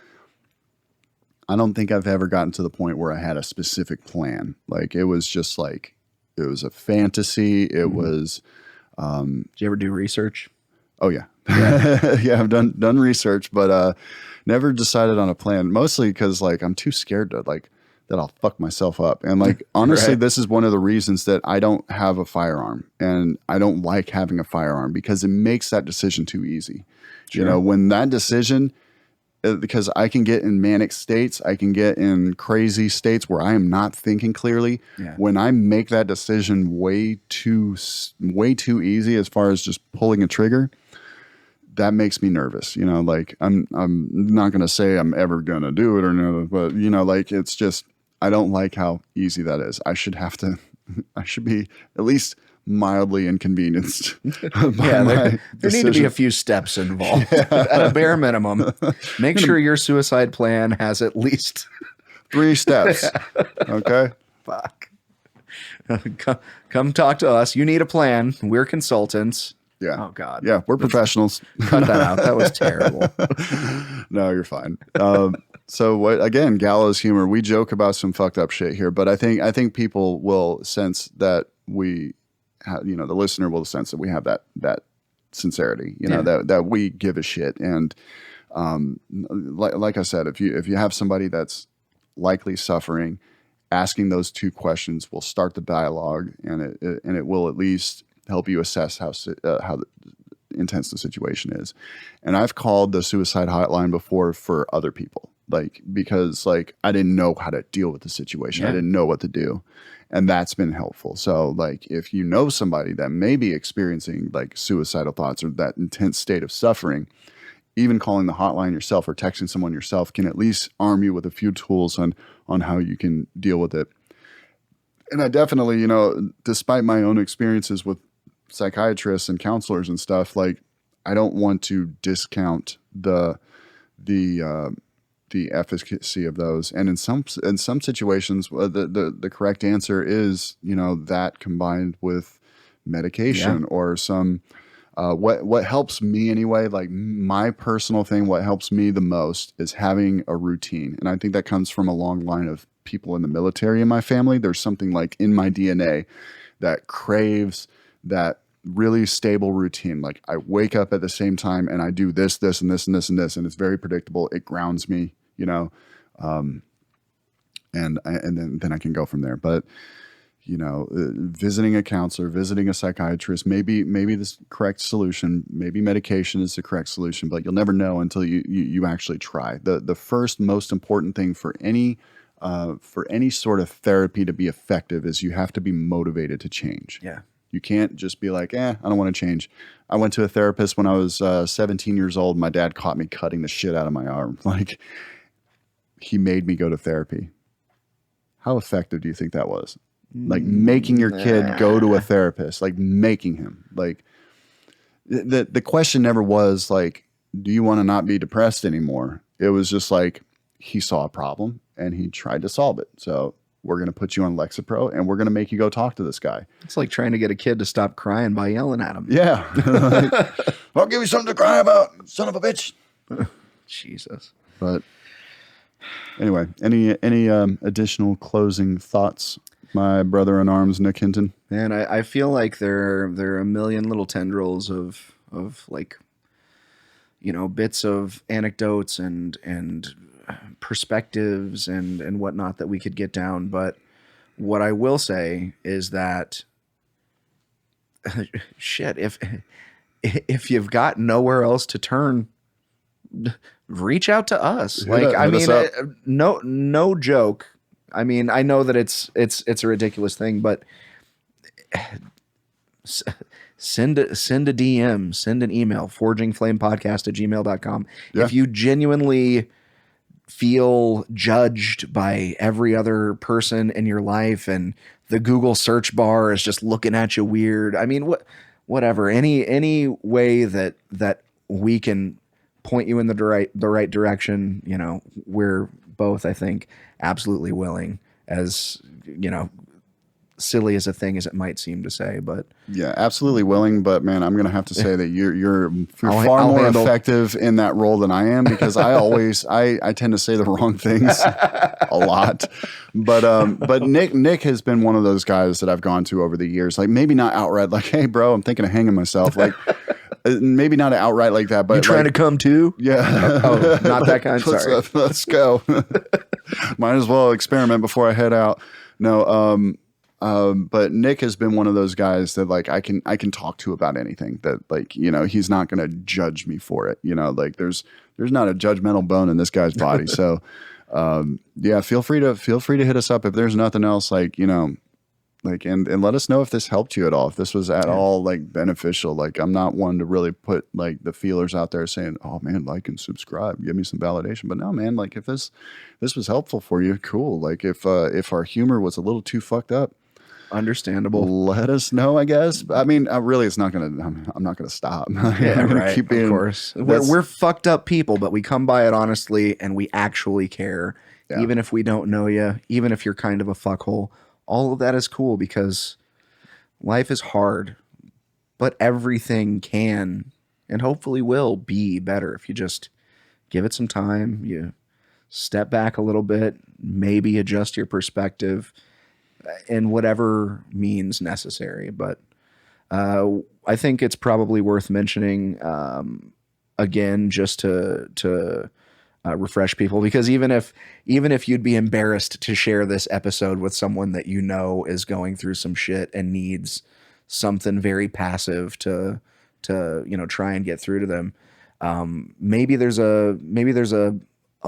I don't think I've ever gotten to the point where I had a specific plan. Like, it was just like, it was a fantasy. It was. Did you ever do research? Oh yeah. Yeah, I've done research, but never decided on a plan. Mostly because like I'm too scared to that I'll fuck myself up. And like honestly, Right. This is one of the reasons that I don't have a firearm, and I don't like having a firearm, because it makes that decision too easy. Sure. You know, when that decision, because I can get in manic states, I can get in crazy states where I am not thinking clearly. Yeah. When I make that decision way too easy, as far as just pulling a trigger, that makes me nervous. You know, like I'm not going to say I'm ever going to do it or no, but you know, like it's just, I don't like how easy that is. I should be at least mildly inconvenienced. Yeah, there need to be a few steps involved at a bare minimum. Make sure your suicide plan has at least 3 steps. Okay. Fuck. Come talk to us. You need a plan. We're consultants. Yeah. Oh God. Yeah, we're professionals. Cut that out. That was terrible. No, you're fine. So again, gallows humor. We joke about some fucked up shit here, but I think people will sense that we have, you know, the listener will sense that we have that sincerity, you know, that we give a shit. And like I said, if you have somebody that's likely suffering, asking those 2 questions will start the dialogue, and it will at least help you assess how intense the situation is. And I've called the suicide hotline before for other people, like, because like I didn't know how to deal with the situation. Yeah. I didn't know what to do. And that's been helpful. So like, if you know somebody that may be experiencing like suicidal thoughts or that intense state of suffering, even calling the hotline yourself or texting someone yourself can at least arm you with a few tools on how you can deal with it. And I definitely, you know, despite my own experiences with psychiatrists and counselors and stuff, like, I don't want to discount the efficacy of those. And in some situations, the correct answer is, you know, that combined with medication or some, what helps me anyway, like my personal thing, what helps me the most is having a routine. And I think that comes from a long line of people in the military in my family. There's something like in my DNA that craves that really stable routine. Like, I wake up at the same time and I do this, this, and this, and this, and this, and it's very predictable. It grounds me, you know, and then I can go from there. But you know, visiting a counselor, visiting a psychiatrist, maybe this correct solution, maybe medication is the correct solution, but you'll never know until you actually try. The first most important thing for any sort of therapy to be effective is you have to be motivated to change. Yeah. You can't just be like, I don't want to change. I went to a therapist when I was 17 years old. My dad caught me cutting the shit out of my arm. Like, he made me go to therapy. How effective do you think that was? Like, making your kid go to a therapist, like making him. Like, the question never was like, do you want to not be depressed anymore? It was just like, he saw a problem and he tried to solve it. So we're going to put you on Lexapro and we're going to make you go talk to this guy. It's like trying to get a kid to stop crying by yelling at him. Yeah. Like, I'll give you something to cry about, son of a bitch. Jesus. But anyway, any additional closing thoughts, my brother in arms, Nick Hinton? Man, I feel like there are a million little tendrils of like, you know, bits of anecdotes and perspectives and whatnot that we could get down. But what I will say is that shit, if you've got nowhere else to turn, reach out to us. Hit us up. No joke. I mean, I know that it's a ridiculous thing, but send a DM, send an email, forgingflamepodcast@gmail.com. Yeah. If you genuinely feel judged by every other person in your life and the Google search bar is just looking at you weird. I mean, whatever, any way that we can point you in the right direction, you know, we're both, I think, absolutely willing, as, you know, silly as a thing as it might seem to say, but yeah, absolutely willing. But man, I'm going to have to say that you're I'll far more handle. effective in that role than I am, because I tend to say the wrong things a lot. But Nick has been one of those guys that I've gone to over the years. Like, maybe not outright like, hey bro, I'm thinking of hanging myself. Like, maybe not outright like that, but You trying like, to come too? yeah. Oh, not that kind. Sorry. Let's go. Might as well experiment before I head out. No, but Nick has been one of those guys that like I can talk to about anything, that like, you know, he's not going to judge me for it. You know, like there's not a judgmental bone in this guy's body. So, yeah, feel free to hit us up if there's nothing else, like, you know, like, and let us know if this helped you at all, if this was at all like beneficial. Like, I'm not one to really put like the feelers out there saying, oh man, like and subscribe, give me some validation. But no, man, like if this was helpful for you, cool. Like if our humor was a little too fucked up, understandable, let us know, I guess. I mean, really, I'm not gonna stop. Yeah, right. Keep being, of course, we're fucked up people, but we come by it honestly, and we actually care. Yeah. Even if we don't know you, even if you're kind of a fuckhole, all of that is cool, because life is hard, but everything can and hopefully will be better if you just give it some time. You step back a little bit, maybe adjust your perspective in whatever means necessary. But I think it's probably worth mentioning again, just to refresh people, because even if you'd be embarrassed to share this episode with someone that you know is going through some shit and needs something very passive to you know, try and get through to them, maybe there's a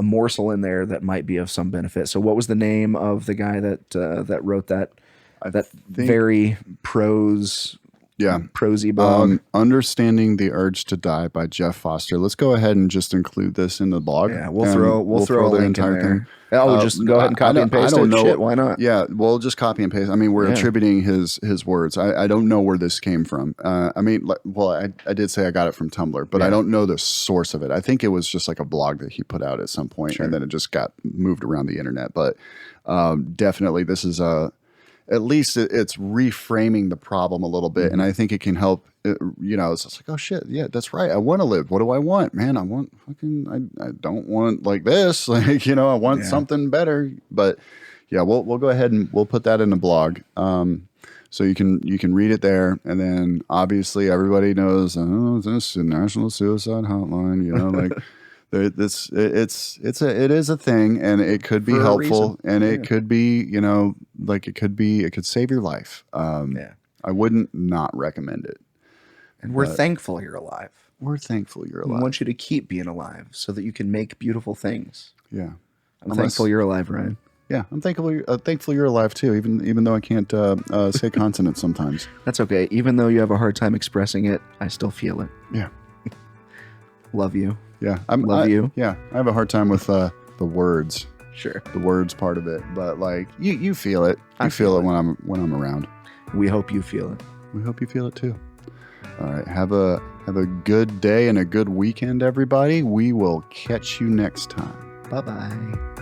morsel in there that might be of some benefit. So what was the name of the guy that wrote that very prosy blog? Understanding the Urge to Die by Jeff Foster. Let's go ahead and just include this in the blog. Yeah, we'll throw a link in there. Thing. Oh, just go ahead and copy and paste it. Shit, why not? Yeah, we'll just copy and paste. I mean, we're attributing his words. I don't know where this came from. I mean, well, I did say I got it from Tumblr, but I don't know the source of it. I think it was just like a blog that he put out at some point, and then it just got moved around the internet. But definitely, this is at least it's reframing the problem a little bit. And I think it can help, you know, it's just like, oh shit, yeah, that's right. I want to live. What do I want? Man, I want fucking, I don't want like this, like, you know, I want something better. But yeah, we'll go ahead and we'll put that in the blog. So you can read it there. And then obviously everybody knows, oh, this is National Suicide Hotline, you know, like, it is a thing, and it could be helpful, and it could be, you know, like it could save your life. I wouldn't not recommend it. And we're thankful you're alive. We're thankful you're alive. We want you to keep being alive so that you can make beautiful things. Yeah. I'm thankful you're alive, Ryan. Yeah, I'm thankful you're alive too, even though I can't say consonants sometimes. That's okay. Even though you have a hard time expressing it, I still feel it. Yeah. Love you. Yeah, love you. Yeah, I have a hard time with the words. Sure, the words part of it, but like you feel it. I feel it when I'm around. We hope you feel it. We hope you feel it too. All right, have a good day and a good weekend, everybody. We will catch you next time. Bye-bye.